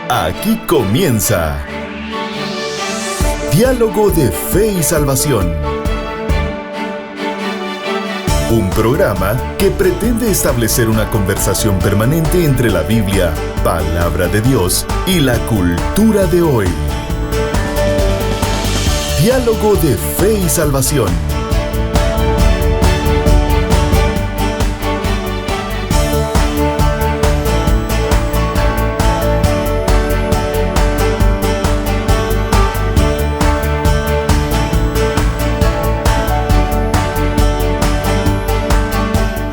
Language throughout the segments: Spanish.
Aquí comienza Diálogo de Fe y Salvación. Un programa que pretende establecer una conversación permanente entre la Biblia, palabra de Dios, y la cultura de hoy. Diálogo de Fe y Salvación.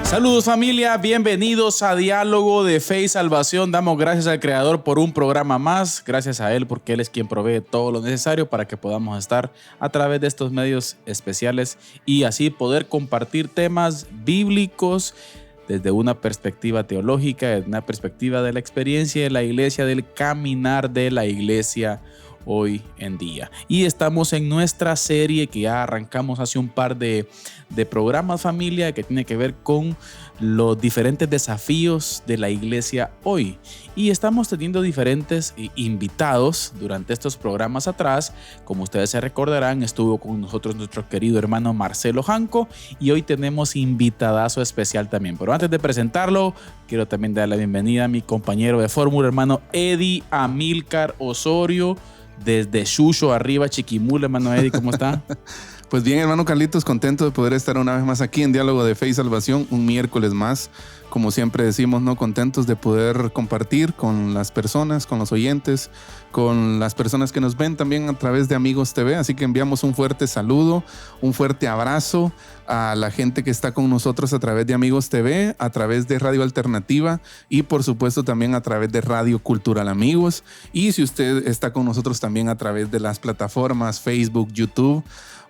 Saludos familia, bienvenidos a Diálogo de Fe y Salvación. Damos gracias al Creador por un programa más. Gracias a Él porque Él es quien provee todo lo necesario para que podamos estar a través de estos medios especiales y así poder compartir temas bíblicos desde una perspectiva teológica, desde una perspectiva de la experiencia de la iglesia, del caminar de la iglesia hoy en día. Y estamos en nuestra serie que ya arrancamos hace un par de programas, familia, que tiene que ver con los diferentes desafíos de la iglesia hoy. Y estamos teniendo diferentes invitados durante estos programas atrás. Como ustedes se recordarán, estuvo con nosotros nuestro querido hermano Marcelo Janco y hoy tenemos invitadazo especial también. Pero antes de presentarlo, quiero también dar la bienvenida a mi compañero de fórmula, hermano Eddie Amílcar Osorio, desde Xuxo arriba, Chiquimula. Hermano Eddie, ¿cómo está? Pues bien, hermano Carlitos, contento de poder estar una vez más aquí en Diálogo de Fe y Salvación, un miércoles más. Como siempre decimos, ¿no? Contentos de poder compartir con las personas, con los oyentes, con las personas que nos ven también a través de Amigos TV. Así que enviamos un fuerte saludo, un fuerte abrazo a la gente que está con nosotros a través de Amigos TV, a través de Radio Alternativa y por supuesto también a través de Radio Cultural Amigos. Y si usted está con nosotros también a través de las plataformas Facebook, YouTube,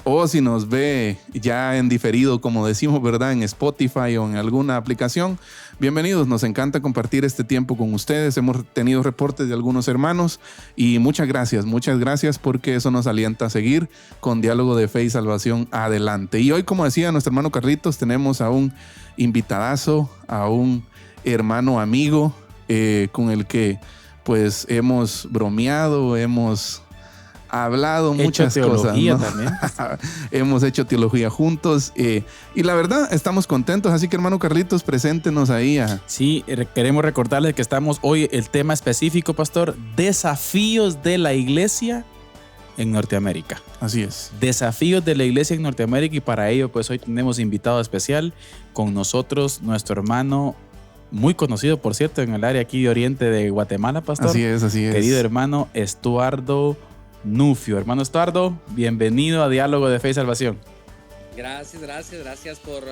o si nos ve ya en diferido, como decimos, ¿verdad? En Spotify o en alguna aplicación, bienvenidos. Nos encanta compartir este tiempo con ustedes. Hemos tenido reportes de algunos hermanos y muchas gracias porque eso nos alienta a seguir con Diálogo de Fe y Salvación adelante. Y hoy, como decía nuestro hermano Carlitos, tenemos a un invitadazo, a un hermano amigo con el que pues hemos bromeado, hemos hablado muchas cosas, ¿no? También. Hemos hecho teología juntos y la verdad estamos contentos, así que hermano Carlitos, preséntenos ahí. Sí, queremos recordarles que estamos hoy, el tema específico, pastor, desafíos de la iglesia en Norteamérica. Así es. Desafíos de la iglesia en Norteamérica y para ello pues hoy tenemos invitado especial con nosotros, nuestro hermano muy conocido, por cierto, en el área aquí de Oriente de Guatemala, pastor. Así es. Querido hermano Estuardo Nufio. Hermano Estuardo, bienvenido a Diálogo de Fe y Salvación. Gracias por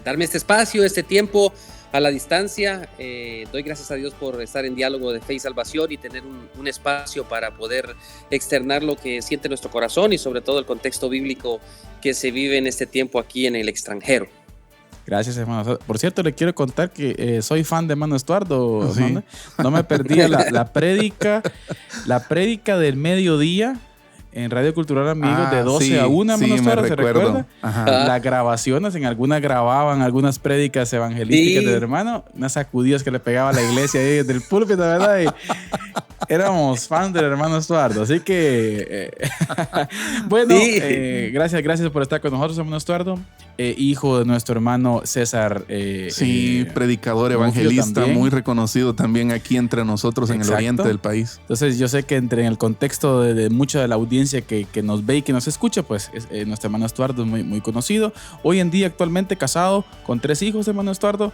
darme este espacio, este tiempo a la distancia. Doy gracias a Dios por estar en Diálogo de Fe y Salvación y tener un espacio para poder externar lo que siente nuestro corazón y sobre todo el contexto bíblico que se vive en este tiempo aquí en el extranjero. Gracias, hermano. Por cierto, le quiero contar que soy fan de hermano Estuardo. ¿Sí? No me perdí la prédica del mediodía en Radio Cultural Amigos de 12 a 1, hermano Estuardo, ¿se recuerda? Las grabaciones, en algunas grababan algunas prédicas evangelísticas del hermano, unas sacudidas que le pegaba a la iglesia ahí desde el púlpito, ¿verdad? Y éramos fans del hermano Estuardo, así que bueno, gracias por estar con nosotros, hermano Estuardo, hijo de nuestro hermano César. Predicador, evangelista, muy reconocido también aquí entre nosotros. Exacto. En el oriente del país. Entonces yo sé que en el contexto de mucha de la audiencia que nos ve y que nos escucha, pues nuestro hermano Estuardo es muy, muy conocido. Hoy en día actualmente casado con 3 hijos, hermano Estuardo.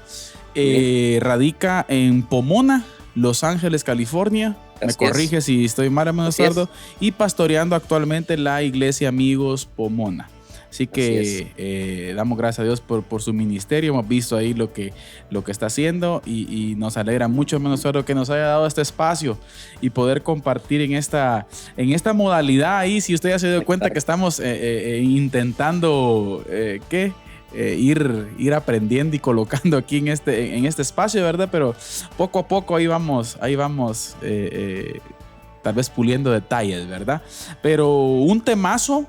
Radica en Pomona, Los Ángeles, California. Me corrige si estoy mal, hermano Estuardo. Y pastoreando actualmente la iglesia Amigos Pomona. Así que damos gracias a Dios por su ministerio. Hemos visto ahí lo que está haciendo y nos alegra mucho, hermano Estuardo, que nos haya dado este espacio y poder compartir en esta modalidad ahí. Si usted ya se dio cuenta que estamos intentando ir aprendiendo y colocando aquí en este espacio, ¿verdad? Pero poco a poco ahí vamos tal vez puliendo detalles, ¿verdad? Pero un temazo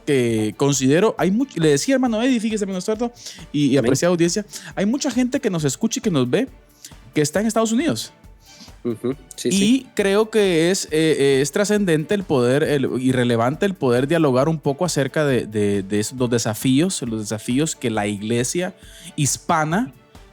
que considero, le decía hermano Eddie, fíjese, hermano Estuardo, y apreciada audiencia, hay mucha gente que nos escucha y que nos ve que está en Estados Unidos. Sí, y creo que es trascendente el poder y relevante el poder dialogar un poco acerca de los desafíos que la iglesia hispana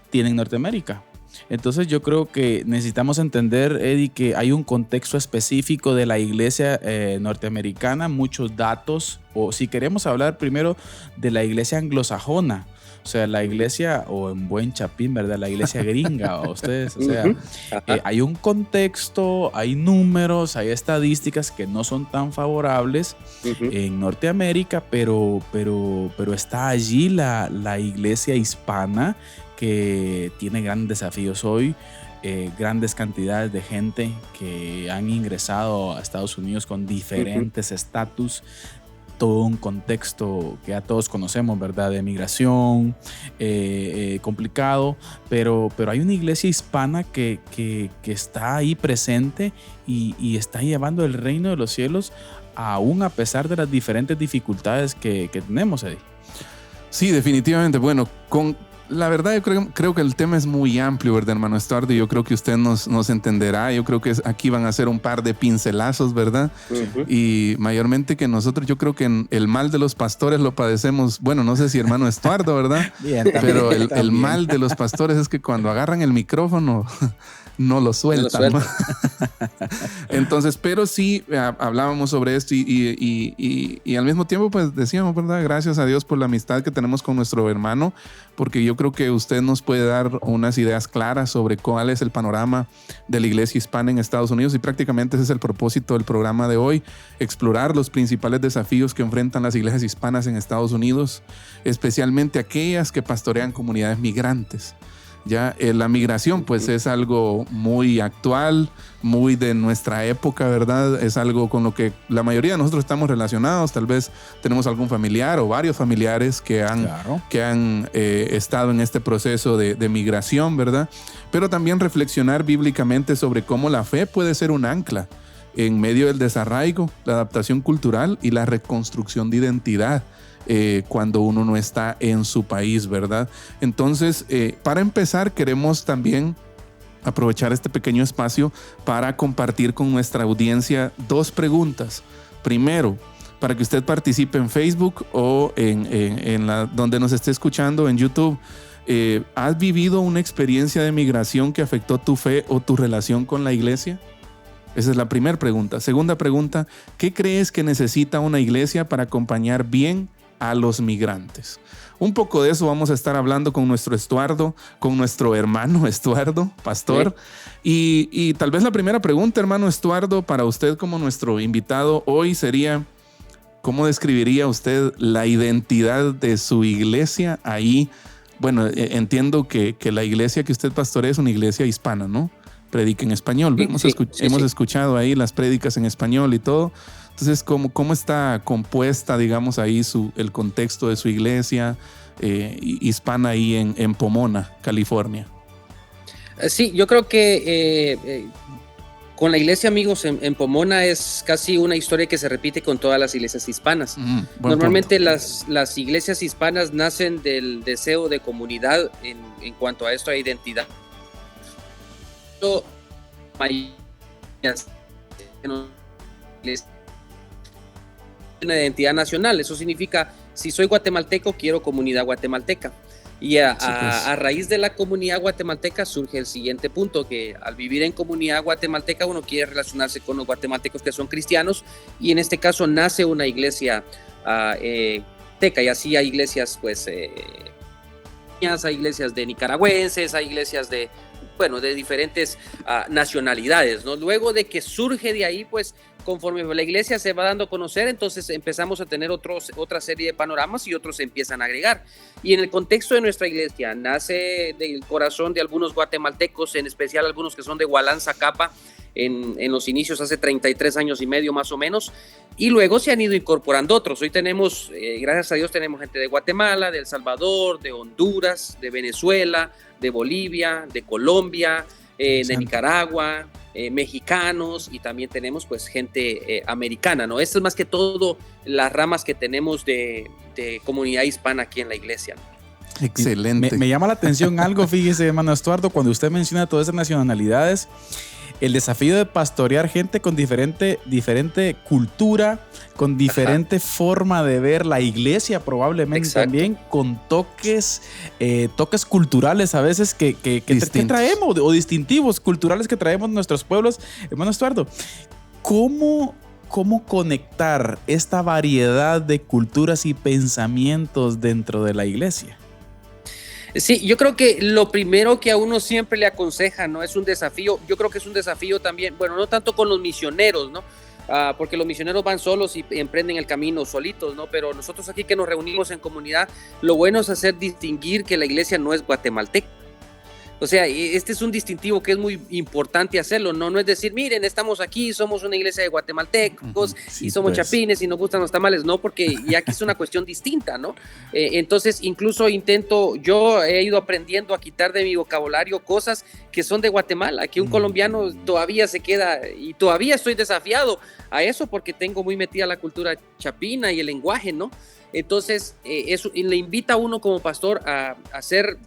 tiene en Norteamérica. Entonces yo creo que necesitamos entender, Eddie, que hay un contexto específico de la iglesia norteamericana, muchos datos, o si queremos hablar primero de la iglesia anglosajona, o sea, la iglesia, o en buen chapín, ¿verdad? La iglesia gringa, o ustedes, o sea, hay un contexto, hay números, hay estadísticas que no son tan favorables en Norteamérica, pero está allí la iglesia hispana que tiene grandes desafíos hoy, grandes cantidades de gente que han ingresado a Estados Unidos con diferentes estatus, todo un contexto que ya todos conocemos, ¿verdad? De migración, complicado, pero hay una iglesia hispana que está ahí presente y está llevando el reino de los cielos aún a pesar de las diferentes dificultades que tenemos, Eddie. Sí, definitivamente. Bueno, la verdad yo creo que el tema es muy amplio, ¿verdad, hermano Estuardo? Yo creo que usted nos entenderá. Yo creo que aquí van a ser un par de pincelazos, ¿verdad? Y mayormente que nosotros, yo creo que el mal de los pastores lo padecemos, bueno, no sé si hermano Estuardo, ¿verdad? Bien, pero el mal de los pastores es que cuando agarran el micrófono no lo sueltan. ¿No? Entonces, pero sí hablábamos sobre esto y al mismo tiempo pues decíamos, ¿verdad? Gracias a Dios por la amistad que tenemos con nuestro hermano, porque yo creo que usted nos puede dar unas ideas claras sobre cuál es el panorama de la iglesia hispana en Estados Unidos, y prácticamente ese es el propósito del programa de hoy: explorar los principales desafíos que enfrentan las iglesias hispanas en Estados Unidos, especialmente aquellas que pastorean comunidades migrantes. Ya la migración pues es algo muy actual, muy de nuestra época, ¿verdad? Es algo con lo que la mayoría de nosotros estamos relacionados. Tal vez tenemos algún familiar o varios familiares que han estado en este proceso de migración, ¿verdad? Pero también reflexionar bíblicamente sobre cómo la fe puede ser un ancla en medio del desarraigo, la adaptación cultural y la reconstrucción de identidad. Cuando uno no está en su país, ¿verdad? Entonces, para empezar, queremos también aprovechar este pequeño espacio para compartir con nuestra audiencia 2 preguntas. Primero, para que usted participe en Facebook o donde nos esté escuchando en YouTube. ¿Has vivido una experiencia de migración que afectó tu fe o tu relación con la iglesia? Esa es la primera pregunta. Segunda pregunta, ¿qué crees que necesita una iglesia para acompañar bien a los migrantes? Un poco de eso vamos a estar hablando con nuestro Estuardo, con nuestro hermano Estuardo, pastor. Sí. Y tal vez la primera pregunta, hermano Estuardo, para usted como nuestro invitado hoy sería: ¿cómo describiría usted la identidad de su iglesia ahí? Bueno, entiendo que la iglesia que usted pastorea es una iglesia hispana, ¿no? Predica en español. Hemos escuchado ahí las prédicas en español y todo. Entonces, ¿cómo está compuesta, digamos, ahí el contexto de su iglesia hispana ahí en Pomona, California? Sí, yo creo que con la iglesia, amigos, en Pomona es casi una historia que se repite con todas las iglesias hispanas. Normalmente las iglesias hispanas nacen del deseo de comunidad en cuanto a esto, a identidad. Una identidad nacional, eso significa, si soy guatemalteco, quiero comunidad guatemalteca. Y a raíz de la comunidad guatemalteca surge el siguiente punto, que al vivir en comunidad guatemalteca uno quiere relacionarse con los guatemaltecos que son cristianos, y en este caso nace una iglesia teca, y así hay iglesias pues hay iglesias de nicaragüenses, hay iglesias de diferentes nacionalidades, ¿no? Luego de que surge de ahí, pues conforme la iglesia se va dando a conocer, entonces empezamos a tener otra serie de panoramas y otros se empiezan a agregar. Y en el contexto de nuestra iglesia nace del corazón de algunos guatemaltecos, en especial algunos que son de Hualán, Zacapa, en los inicios hace 33 años y medio más o menos, y luego se han ido incorporando otros. Hoy tenemos, gracias a Dios, tenemos gente de Guatemala, de El Salvador, de Honduras, de Venezuela, de Bolivia, de Colombia, de Nicaragua, mexicanos, y también tenemos pues gente americana, ¿no? Esto es más que todo las ramas que tenemos de comunidad hispana aquí en la iglesia. Excelente. Me llama la atención algo, fíjese, hermano Estuardo, cuando usted menciona todas esas nacionalidades. el desafío de pastorear gente con diferente cultura, con diferente forma de ver la iglesia, probablemente. Exacto. También con toques culturales a veces que traemos, o distintivos culturales que traemos de nuestros pueblos. Hermano Estuardo, ¿cómo conectar esta variedad de culturas y pensamientos dentro de la iglesia? Sí, yo creo que lo primero que a uno siempre le aconseja, ¿no? Es un desafío. Yo creo que es un desafío también, bueno, no tanto con los misioneros, ¿no? Porque los misioneros van solos y emprenden el camino solitos, ¿no? Pero nosotros aquí que nos reunimos en comunidad, lo bueno es hacer distinguir que la iglesia no es guatemalteca. O sea, este es un distintivo que es muy importante hacerlo, ¿no? No es decir, miren, estamos aquí, somos una iglesia de guatemaltecos y somos chapines y nos gustan los tamales, no, porque ya aquí es una cuestión distinta, ¿no? Entonces, incluso yo he ido aprendiendo a quitar de mi vocabulario cosas que son de Guatemala, que un colombiano todavía se queda, y todavía estoy desafiado a eso porque tengo muy metida la cultura chapina y el lenguaje, ¿no? Entonces, eso le invita a uno como pastor a hacer,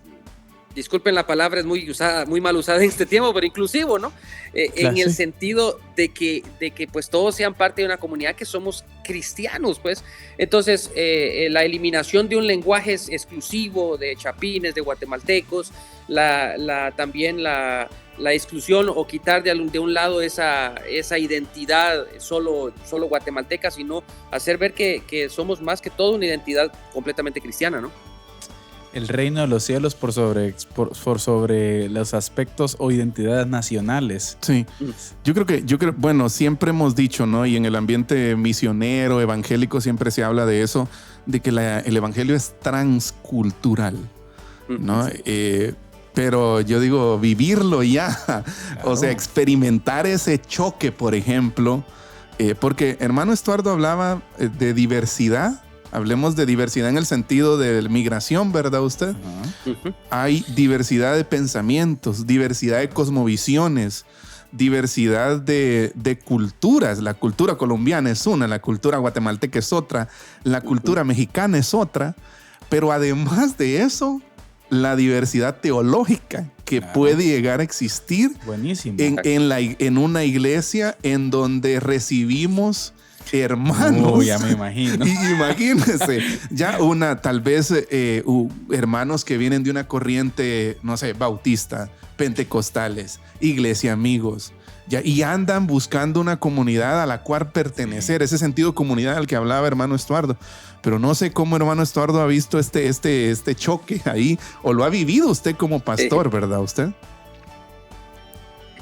disculpen la palabra, es muy mal usada en este tiempo, pero inclusivo, ¿no? En el sentido de que pues todos sean parte de una comunidad que somos cristianos, pues. Entonces, la eliminación de un lenguaje exclusivo de chapines, de guatemaltecos, también la exclusión o quitar de un lado esa identidad solo guatemalteca, sino hacer ver que somos más que todo una identidad completamente cristiana, ¿no? El reino de los cielos por sobre los aspectos o identidades nacionales. Sí, yo creo, bueno, siempre hemos dicho, ¿no? Y en el ambiente misionero, evangélico, siempre se habla de eso, de que el evangelio es transcultural, ¿no? Sí. Pero yo digo, vivirlo ya, claro. O sea, experimentar ese choque, por ejemplo, porque hermano Estuardo hablaba de diversidad. Hablemos de diversidad en el sentido de migración, ¿verdad usted? Uh-huh. Hay diversidad de pensamientos, diversidad de cosmovisiones, diversidad de culturas. La cultura colombiana es una, la cultura guatemalteca es otra, la cultura mexicana es otra, pero además de eso, la diversidad teológica que puede llegar a existir en una iglesia en donde recibimos hermanos. Ya me imagino. Imagínense, ya tal vez hermanos que vienen de una corriente, no sé, bautista, pentecostales, iglesia amigos, y andan buscando una comunidad a la cual pertenecer, ese sentido de comunidad al que hablaba hermano Estuardo. Pero no sé cómo hermano Estuardo ha visto este choque ahí, o lo ha vivido usted como pastor, ¿verdad usted?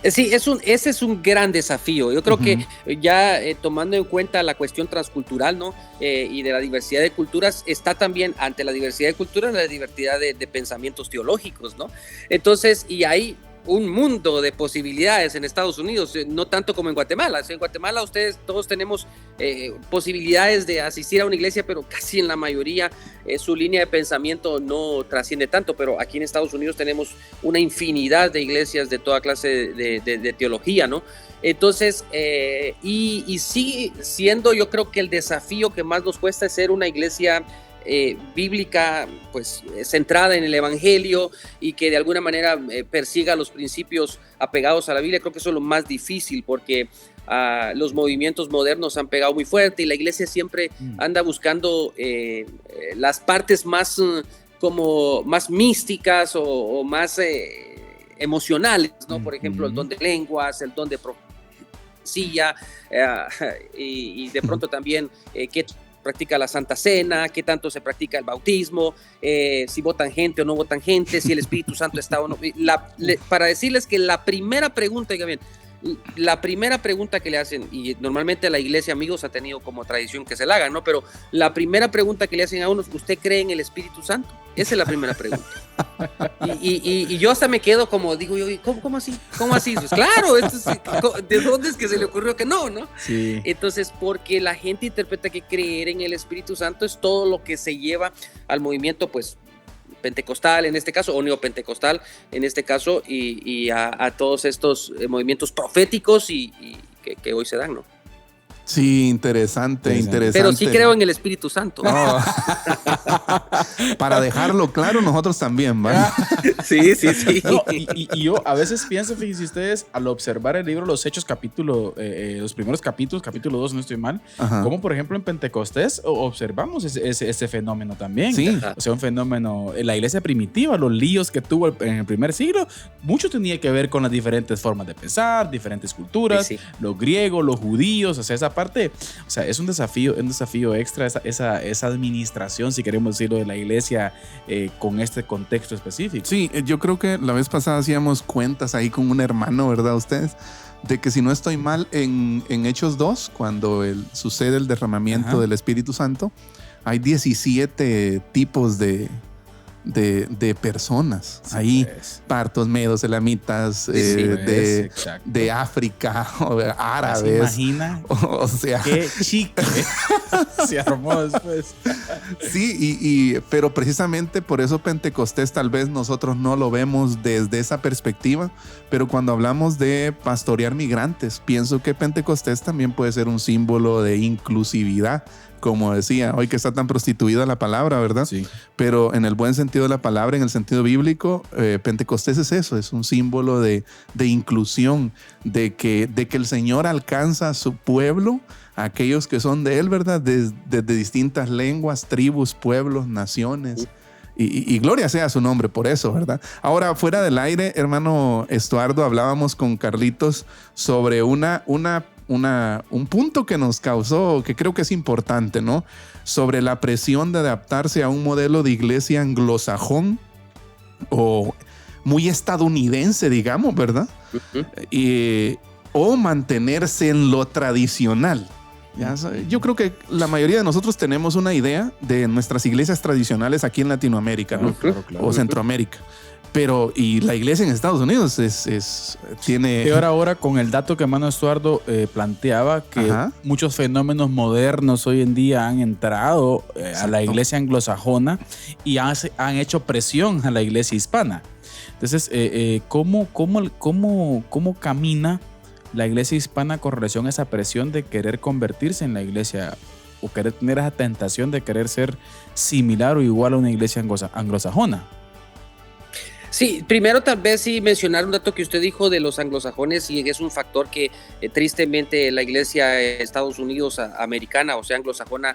Sí, ese es un gran desafío. Yo creo que ya tomando en cuenta la cuestión transcultural, ¿no? Y de la diversidad de culturas, está también ante la diversidad de culturas la diversidad de pensamientos teológicos, ¿no? Entonces, y hay un mundo de posibilidades en Estados Unidos, no tanto como en Guatemala. En Guatemala todos tenemos posibilidades de asistir a una iglesia, pero casi en la mayoría su línea de pensamiento no trasciende tanto, pero aquí en Estados Unidos tenemos una infinidad de iglesias de toda clase de teología, ¿no? Entonces, y sigue siendo, yo creo que el desafío que más nos cuesta es ser una iglesia bíblica, pues centrada en el evangelio y que de alguna manera persiga los principios apegados a la Biblia. Creo que eso es lo más difícil porque los movimientos modernos han pegado muy fuerte y la iglesia siempre anda buscando las partes más como más místicas o más emocionales, ¿no? Por ejemplo, el don de lenguas, el don de profecía y de pronto también qué practica la Santa Cena, qué tanto se practica el bautismo, si votan gente o no votan gente, si el Espíritu Santo está o no. Para decirles que la primera pregunta, diga bien, la primera pregunta que le hacen, y normalmente la iglesia amigos ha tenido como tradición que se la hagan, ¿no? Pero la primera pregunta que le hacen a uno, ¿usted cree en el Espíritu Santo? Esa es la primera pregunta. Y yo hasta me quedo como, digo yo, ¿cómo así? ¿Cómo así? Pues claro, ¿de dónde es que se le ocurrió que no? Sí. Entonces, porque la gente interpreta que creer en el Espíritu Santo es todo lo que se lleva al movimiento, pues, pentecostal en este caso, o neopentecostal en este caso, y a todos estos movimientos proféticos y que hoy se dan, ¿no? Sí, interesante. Pero sí creo en el Espíritu Santo. Oh. Para dejarlo claro, nosotros también, ¿vale? Sí. No, y yo a veces pienso, fíjense ustedes, al observar el libro Los Hechos, los primeros capítulos, capítulo 2, no estoy mal, Ajá. como por ejemplo en Pentecostés observamos ese fenómeno también. Sí. O sea, un fenómeno, en la iglesia primitiva, los líos que tuvo en el primer siglo, mucho tenía que ver con las diferentes formas de pensar, diferentes culturas, Sí. los griegos, los judíos, o sea, esa parte, o sea, es un desafío extra, esa administración, si queremos decirlo, de la iglesia con este contexto específico. Sí, yo creo que la vez pasada hacíamos cuentas ahí con un hermano, ¿verdad? Ustedes, de que si no estoy mal, en Hechos 2, cuando sucede el derramamiento Ajá. del Espíritu Santo, hay 17 tipos de personas Sí, ahí, pues. partos, medos, elamitas, Exacto. de África, o ¿Se árabes. imagina? O sea, Qué chicle se armó después. sí, pero precisamente por eso Pentecostés tal vez nosotros no lo vemos desde esa perspectiva, pero cuando hablamos de pastorear migrantes, pienso que Pentecostés también puede ser un símbolo de inclusividad, como decía, hoy que está tan prostituida la palabra, ¿verdad? Sí. Pero en el buen sentido de la palabra, en el sentido bíblico, Pentecostés es eso, es un símbolo de inclusión, de que el Señor alcanza a su pueblo, a aquellos que son de Él, ¿verdad? Desde distintas lenguas, tribus, pueblos, naciones. Y gloria sea su nombre por eso, ¿verdad? Ahora, fuera del aire, hermano Estuardo, hablábamos con Carlitos sobre un punto que nos causó, que creo que es importante, ¿no? Sobre la presión de adaptarse a un modelo de iglesia anglosajón o muy estadounidense, digamos, ¿verdad? O mantenerse en lo tradicional. Yo creo que la mayoría de nosotros tenemos una idea de nuestras iglesias tradicionales aquí en Latinoamérica, ¿no? Claro. O Centroamérica. Pero, y la iglesia en Estados Unidos tiene... Peor ahora con el dato que hermano Estuardo planteaba, que Ajá. muchos fenómenos modernos hoy en día han entrado a la iglesia anglosajona y han hecho presión a la iglesia hispana. Entonces, ¿cómo camina la iglesia hispana con relación a esa presión de querer convertirse en la iglesia o querer tener esa tentación de querer ser similar o igual a una iglesia anglosajona? Sí, primero tal vez sí mencionar un dato que usted dijo de los anglosajones, y es un factor que tristemente la iglesia de Estados Unidos americana, o sea anglosajona,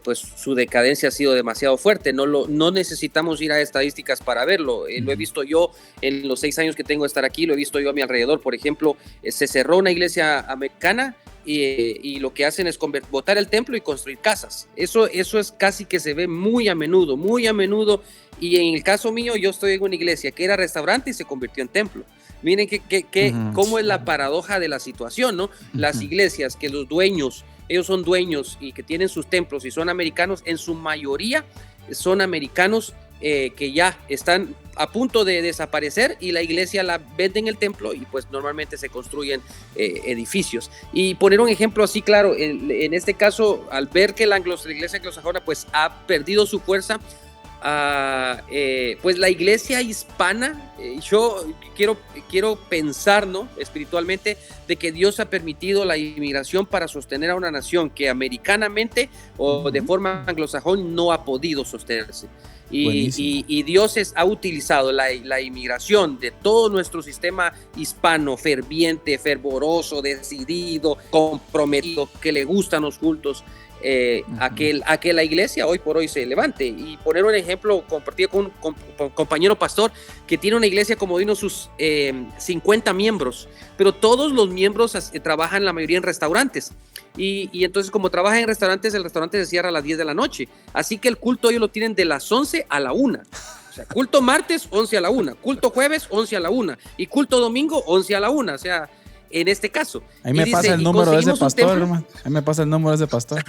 pues su decadencia ha sido demasiado fuerte. No necesitamos ir a estadísticas para verlo. Lo he visto yo en los 6 años que tengo de estar aquí, lo he visto yo a mi alrededor. Por ejemplo, se cerró una iglesia americana y lo que hacen es botar el templo y construir casas. Eso es casi que se ve muy a menudo. Y en el caso mío, yo estoy en una iglesia que era restaurante y se convirtió en templo. Miren cómo es la paradoja de la situación, ¿no? Las iglesias que los dueños, ellos son dueños y que tienen sus templos y son americanos, en su mayoría son americanos que ya están a punto de desaparecer, y la iglesia la vende en el templo y pues normalmente se construyen edificios. Y poner un ejemplo así claro, en este caso, al ver que la iglesia anglosajona pues ha perdido su fuerza, pues la iglesia hispana, yo quiero pensar, ¿no?, espiritualmente, de que Dios ha permitido la inmigración para sostener a una nación que americanamente o de forma anglosajón no ha podido sostenerse. Y Dios ha utilizado la inmigración de todo nuestro sistema hispano, ferviente, fervoroso, decidido, comprometido, que le gustan los cultos, a que la iglesia hoy por hoy se levante. Y poner un ejemplo compartido con un compañero pastor que tiene una iglesia como de sus 50 miembros, pero todos los miembros trabajan la mayoría en restaurantes. Y entonces, como trabajan en restaurantes, el restaurante se cierra a las 10 de la noche. Así que el culto ellos lo tienen de las 11 a la 1. O sea, culto martes, 11 a la 1. Culto jueves, 11 a la 1. Y culto domingo, 11 a la 1. O sea, en este caso. Ahí me pasa el número de ese pastor, hermano. Ahí me pasa el número de ese pastor.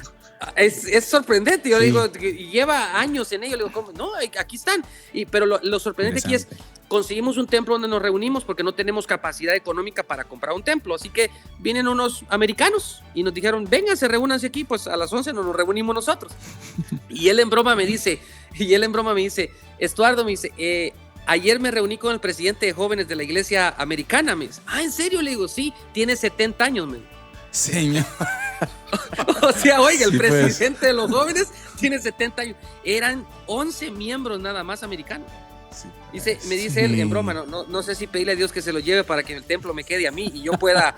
Es sorprendente. Yo Sí. digo, lleva años en ello. Le digo, ¿cómo? No, aquí están. Pero lo sorprendente aquí es, conseguimos un templo donde nos reunimos porque no tenemos capacidad económica para comprar un templo. Así que vienen unos americanos y nos dijeron, vénganse, reúnanse aquí. Pues a las 11 nos reunimos nosotros. Y él en broma me dice, Estuardo me dice, ayer me reuní con el presidente de jóvenes de la iglesia americana. Me dice, ¿en serio? Le digo, sí, tiene 70 años. Señor. O sea, oiga, el Sí, pues. presidente de los jóvenes tiene 70 años. Eran 11 miembros nada más americanos. Me dice él en broma, no sé si pedirle a Dios que se lo lleve para que el templo me quede a mí y yo pueda,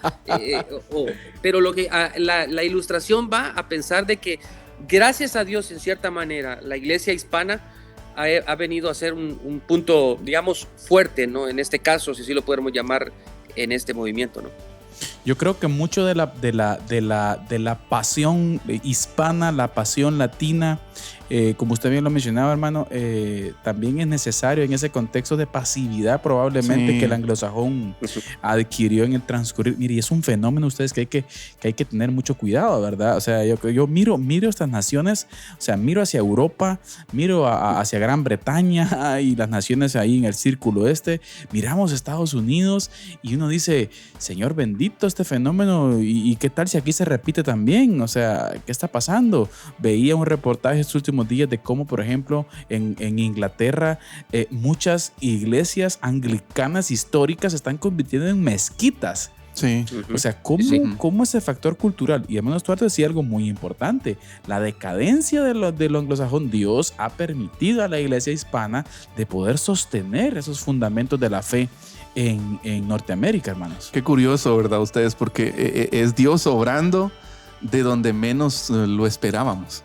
pero la ilustración va a pensar de que gracias a Dios, en cierta manera, la iglesia hispana ha venido a ser un punto, digamos, fuerte, ¿no? En este caso, si sí lo podemos llamar, en este movimiento, ¿no? Yo creo que mucho de la pasión hispana, la pasión latina, como usted bien lo mencionaba, hermano, también es necesario en ese contexto de pasividad probablemente que el anglosajón adquirió en el transcurrir. Mire, es un fenómeno, ustedes, que hay que tener mucho cuidado, ¿verdad? O sea, yo miro estas naciones, o sea, miro hacia Europa, miro hacia Gran Bretaña y las naciones ahí en el círculo este, miramos Estados Unidos y uno dice, Señor bendito, este fenómeno, y qué tal si aquí se repite también, o sea, ¿qué está pasando? Veía un reportaje estos últimos días de cómo, por ejemplo, en Inglaterra, muchas iglesias anglicanas históricas se están convirtiendo en mezquitas. Sí. O sea, ¿cómo ese factor cultural? Y hermano Stuart decía algo muy importante: la decadencia de lo anglosajón. Dios ha permitido a la iglesia hispana de poder sostener esos fundamentos de la fe en Norteamérica, hermanos. Qué curioso, ¿verdad? Ustedes, porque es Dios obrando de donde menos lo esperábamos.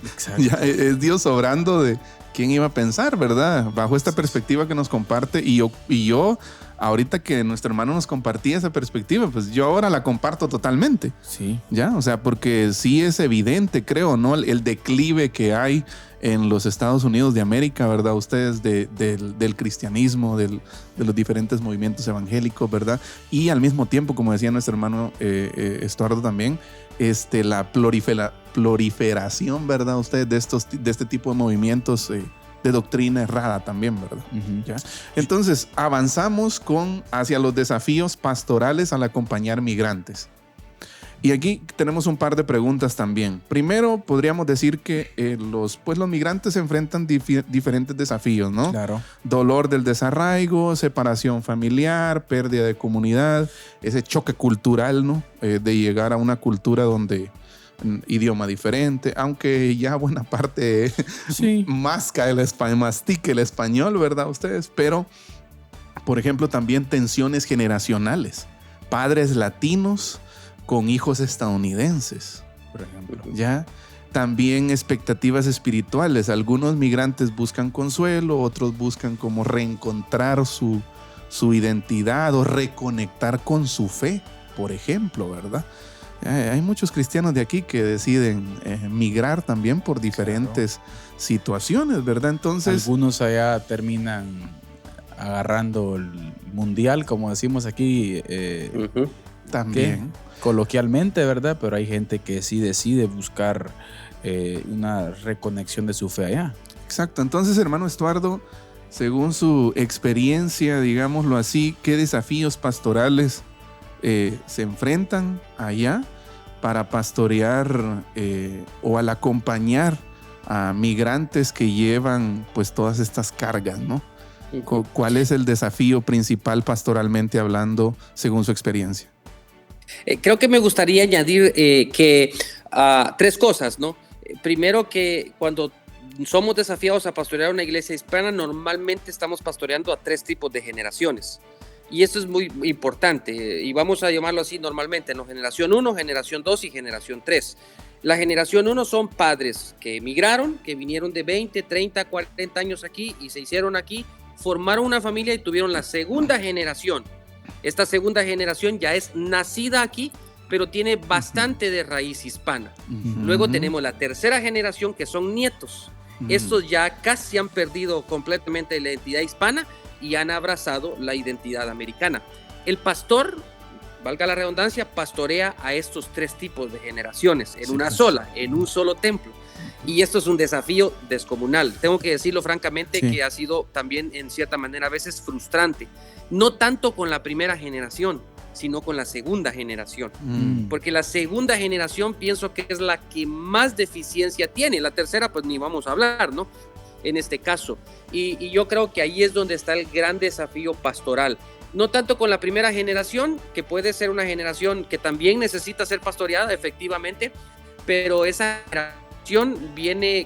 Exacto. Ya, es Dios obrando de quién iba a pensar, ¿verdad? Bajo esta perspectiva que nos comparte. Y yo, ahorita que nuestro hermano nos compartía esa perspectiva, pues yo ahora la comparto totalmente. Sí. Ya, o sea, porque sí es evidente, creo, ¿no? El declive que hay en los Estados Unidos de América, ¿verdad? Ustedes del cristianismo, de los diferentes movimientos evangélicos, ¿verdad? Y al mismo tiempo, como decía nuestro hermano Estuardo también, la proliferación, ¿verdad? Ustedes de este tipo de movimientos de doctrina errada también, ¿verdad? ¿Ya? Entonces, avanzamos hacia los desafíos pastorales al acompañar migrantes. Y aquí tenemos un par de preguntas también. Primero, podríamos decir que los migrantes se enfrentan diferentes desafíos, ¿no? Claro. Dolor del desarraigo, separación familiar, pérdida de comunidad, ese choque cultural, ¿no? De llegar a una cultura donde idioma diferente, aunque ya buena parte mastique el español, ¿verdad? Ustedes, pero, por ejemplo, también tensiones generacionales. Padres latinos con hijos estadounidenses, por ejemplo. ¿Ya? También expectativas espirituales. Algunos migrantes buscan consuelo, otros buscan como reencontrar su identidad o reconectar con su fe, por ejemplo, ¿verdad? Hay muchos cristianos de aquí que deciden migrar también por diferentes situaciones, ¿verdad? Entonces, algunos allá terminan agarrando el mundial, como decimos aquí, también coloquialmente, ¿verdad? Pero hay gente que sí decide buscar una reconexión de su fe allá. Exacto. Entonces, hermano Estuardo, según su experiencia, digámoslo así, ¿qué desafíos pastorales se enfrentan allá para pastorear o al acompañar a migrantes que llevan pues todas estas cargas, ¿no? ¿Cuál es el desafío principal pastoralmente hablando según su experiencia? Creo que me gustaría añadir que tres cosas, ¿no? Primero, que cuando somos desafiados a pastorear una iglesia hispana, normalmente estamos pastoreando a tres tipos de generaciones. Y esto es muy importante, y vamos a llamarlo así normalmente, ¿no? Generación 1, generación 2 y generación 3. La generación 1 son padres que emigraron, que vinieron de 20, 30, 40 años aquí y se hicieron aquí, formaron una familia y tuvieron la segunda generación. Esta segunda generación ya es nacida aquí, pero tiene bastante de raíz hispana. Luego tenemos la tercera generación, que son nietos. Estos ya casi han perdido completamente la identidad hispana y han abrazado la identidad americana. El pastor, valga la redundancia, pastorea a estos tres tipos de generaciones en una sola, en un solo templo. Y esto es un desafío descomunal. Tengo que decirlo francamente, que ha sido también en cierta manera a veces frustrante. No tanto con la primera generación, sino con la segunda generación. Porque la segunda generación pienso que es la que más deficiencia tiene. La tercera pues ni vamos a hablar, ¿no? En este caso. Y yo creo que ahí es donde está el gran desafío pastoral. no tanto con la primera generación, que puede ser una generación que también necesita ser pastoreada, efectivamente, pero esa generación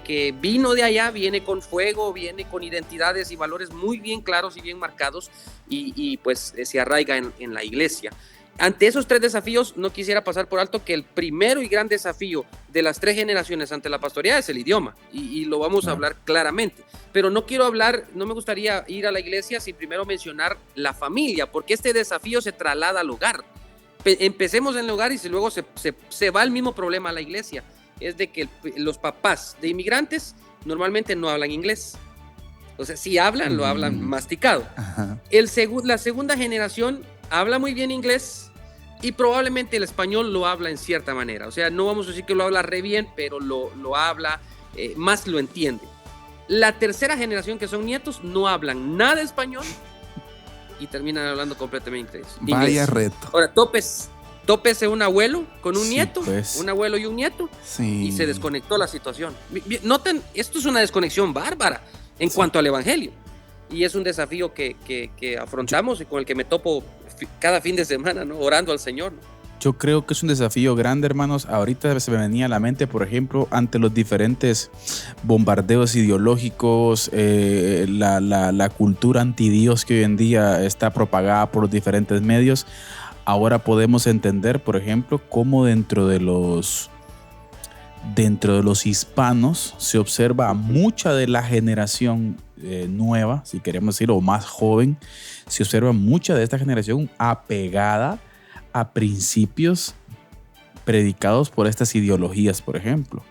que vino de allá, viene con fuego, viene con identidades y valores muy bien claros y bien marcados, y pues se arraiga en la iglesia. Ante esos 3 desafíos, no quisiera pasar por alto que el primero y gran desafío de las 3 generaciones ante la pastoreada es el idioma, y lo vamos a hablar claramente. Pero no me gustaría ir a la iglesia sin primero mencionar la familia, porque este desafío se traslada al hogar. Empecemos en el hogar y luego se va el mismo problema a la iglesia. Es de que los papás de inmigrantes normalmente no hablan inglés. O sea, si hablan, lo hablan masticado. La segunda generación habla muy bien inglés y probablemente el español lo habla en cierta manera. O sea, no vamos a decir que lo habla re bien, pero lo habla, más lo entiende. La tercera generación, que son nietos, no hablan nada de español y terminan hablando completamente inglés. Vaya reto. Ahora, tópese un abuelo con un nieto, pues. un abuelo y un nieto, Sí. y se desconectó la situación. Noten, esto es una desconexión bárbara en cuanto al evangelio, y es un desafío que afrontamos y con el que me topo cada fin de semana, ¿no? Orando al Señor, ¿no? Yo creo que es un desafío grande, hermanos. Ahorita se me venía a la mente, por ejemplo, ante los diferentes bombardeos ideológicos, la cultura antidios que hoy en día está propagada por los diferentes medios. Ahora podemos entender, por ejemplo, cómo dentro de los hispanos se observa mucha de la generación nueva, si queremos decirlo, o más joven, se observa mucha de esta generación apegada a principios predicados por estas ideologías, por ejemplo.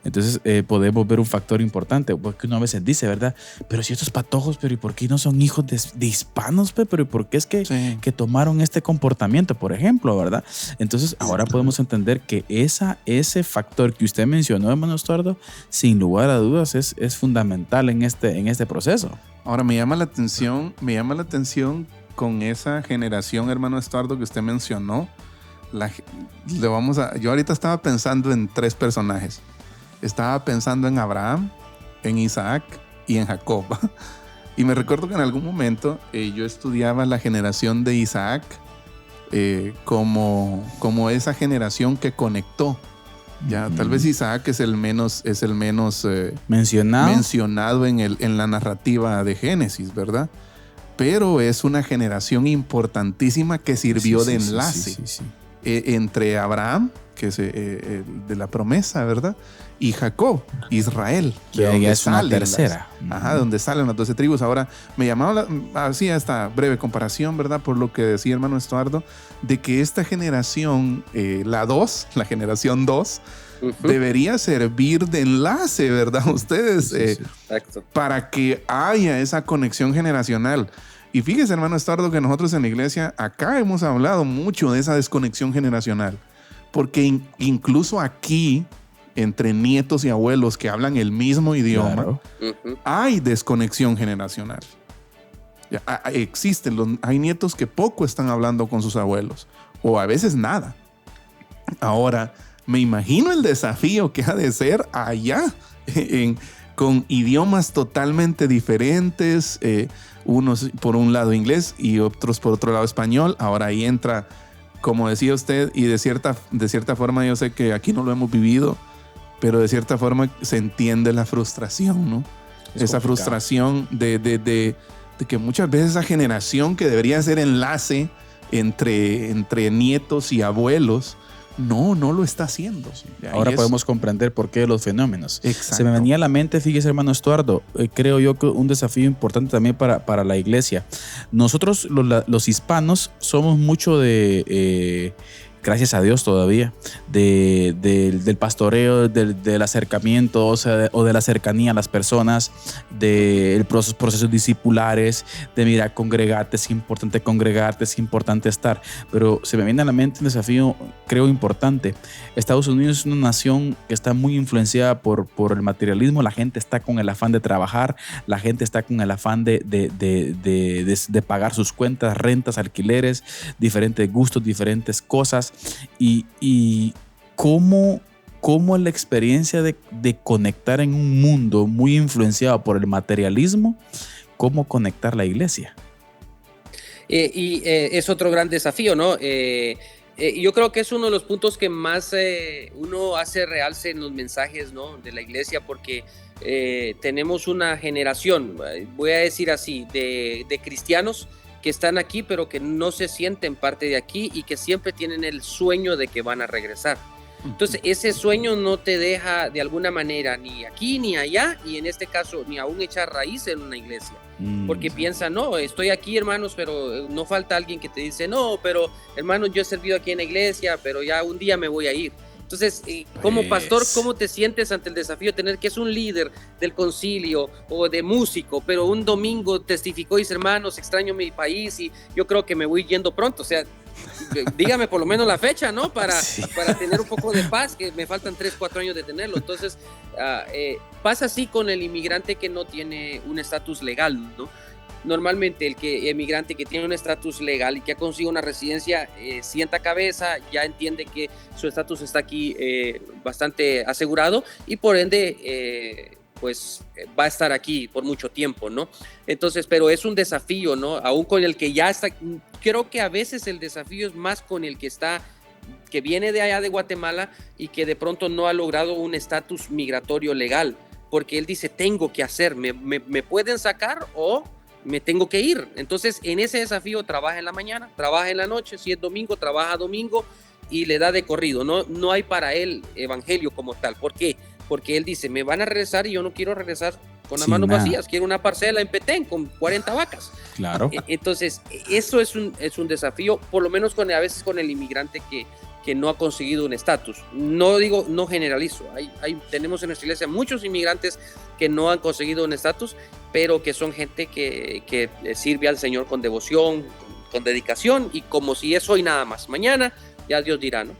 Entonces podemos ver un factor importante, porque uno a veces dice, ¿verdad? Pero si estos patojos, pero ¿y por qué no son hijos de hispanos? Pero ¿y por qué es que tomaron este comportamiento, por ejemplo, ¿verdad? Entonces ahora podemos entender que ese factor que usted mencionó, hermano Estuardo, sin lugar a dudas es fundamental en este proceso. Ahora me llama la atención con esa generación, hermano Estuardo, que usted mencionó. Yo ahorita estaba pensando en 3 personajes. Estaba pensando en Abraham, en Isaac y en Jacob. Y me recuerdo que en algún momento yo estudiaba la generación de Isaac como esa generación que conectó. Ya, tal vez Isaac es el menos mencionado en la narrativa de Génesis, ¿verdad? Pero es una generación importantísima que sirvió de enlace entre Abraham, que es de la promesa, ¿verdad? Y Jacob, Israel. Que ya es una tercera. Donde salen las 12 tribus. Ahora, me llamaba así esta breve comparación, ¿verdad? Por lo que decía hermano Estuardo, de que esta generación, la generación 2, debería servir de enlace, ¿verdad? Ustedes, Exacto. Para que haya esa conexión generacional. Y fíjese, hermano Estuardo, que nosotros en la iglesia acá hemos hablado mucho de esa desconexión generacional. Porque incluso aquí, entre nietos y abuelos que hablan el mismo idioma, claro, hay desconexión generacional. Hay nietos que poco están hablando con sus abuelos, o a veces nada. Ahora, me imagino el desafío que ha de ser allá, con idiomas totalmente diferentes, unos por un lado inglés y otros por otro lado español. Ahora ahí entra, como decía usted, y de cierta forma yo sé que aquí no lo hemos vivido, pero de cierta forma se entiende la frustración, ¿no? Esa frustración de que muchas veces esa generación que debería ser enlace entre nietos y abuelos, no lo está haciendo. Ahora podemos comprender por qué los fenómenos. Exacto. Se me venía a la mente, fíjese, hermano Estuardo, creo yo que un desafío importante también para la iglesia. Nosotros, los hispanos, somos mucho de... gracias a Dios todavía, del pastoreo, del acercamiento, o de la cercanía a las personas, de los procesos discipulares, de mira, congregarte, es importante estar. Pero se me viene a la mente un desafío, creo, importante. Estados Unidos es una nación que está muy influenciada por el materialismo. La gente está con el afán de trabajar, la gente está con el afán de pagar sus cuentas, rentas, alquileres, diferentes gustos, diferentes cosas. Y cómo la experiencia de conectar en un mundo muy influenciado por el materialismo, cómo conectar la iglesia. Es otro gran desafío, ¿no? Yo creo que es uno de los puntos que más uno hace realce en los mensajes, ¿no?, de la iglesia, porque tenemos una generación, voy a decir así, de cristianos que están aquí, pero que no se sienten parte de aquí y que siempre tienen el sueño de que van a regresar. Entonces, ese sueño no te deja de alguna manera ni aquí ni allá, y en este caso ni aún echar raíz en una iglesia, porque piensan, no, estoy aquí, hermanos, pero no falta alguien que te dice, no, pero hermanos, yo he servido aquí en la iglesia, pero ya un día me voy a ir. Entonces, como pastor, ¿cómo te sientes ante el desafío de tener que es un líder del concilio o de músico, pero un domingo testificó y dice, hermanos, extraño mi país y yo creo que me voy yendo pronto? O sea, dígame por lo menos la fecha, ¿no? Para tener un poco de paz, que me faltan 3-4 años de tenerlo. Entonces, pasa así con el inmigrante que no tiene un estatus legal, ¿no? Normalmente el emigrante que tiene un estatus legal y que ha conseguido una residencia sienta cabeza, ya entiende que su estatus está aquí bastante asegurado y por ende pues va a estar aquí por mucho tiempo, ¿no? Entonces, pero es un desafío, ¿no? Aún con el que ya está, creo que a veces el desafío es más con el que está, que viene de allá de Guatemala y que de pronto no ha logrado un estatus migratorio legal, porque él dice, tengo que hacer, me pueden sacar o me tengo que ir. Entonces, en ese desafío trabaja en la mañana, trabaja en la noche, si es domingo, trabaja domingo y le da de corrido. No hay para él evangelio como tal. ¿Por qué? Porque él dice, me van a regresar y yo no quiero regresar con las manos vacías, quiero una parcela en Petén con 40 vacas. Claro. Entonces, eso es un desafío, por lo menos a veces con el inmigrante que no ha conseguido un estatus. No digo, no generalizo. Tenemos en nuestra iglesia muchos inmigrantes que no han conseguido un estatus, pero que son gente que sirve al Señor con devoción, con dedicación, y como si es hoy nada más. Mañana ya Dios dirá, ¿no?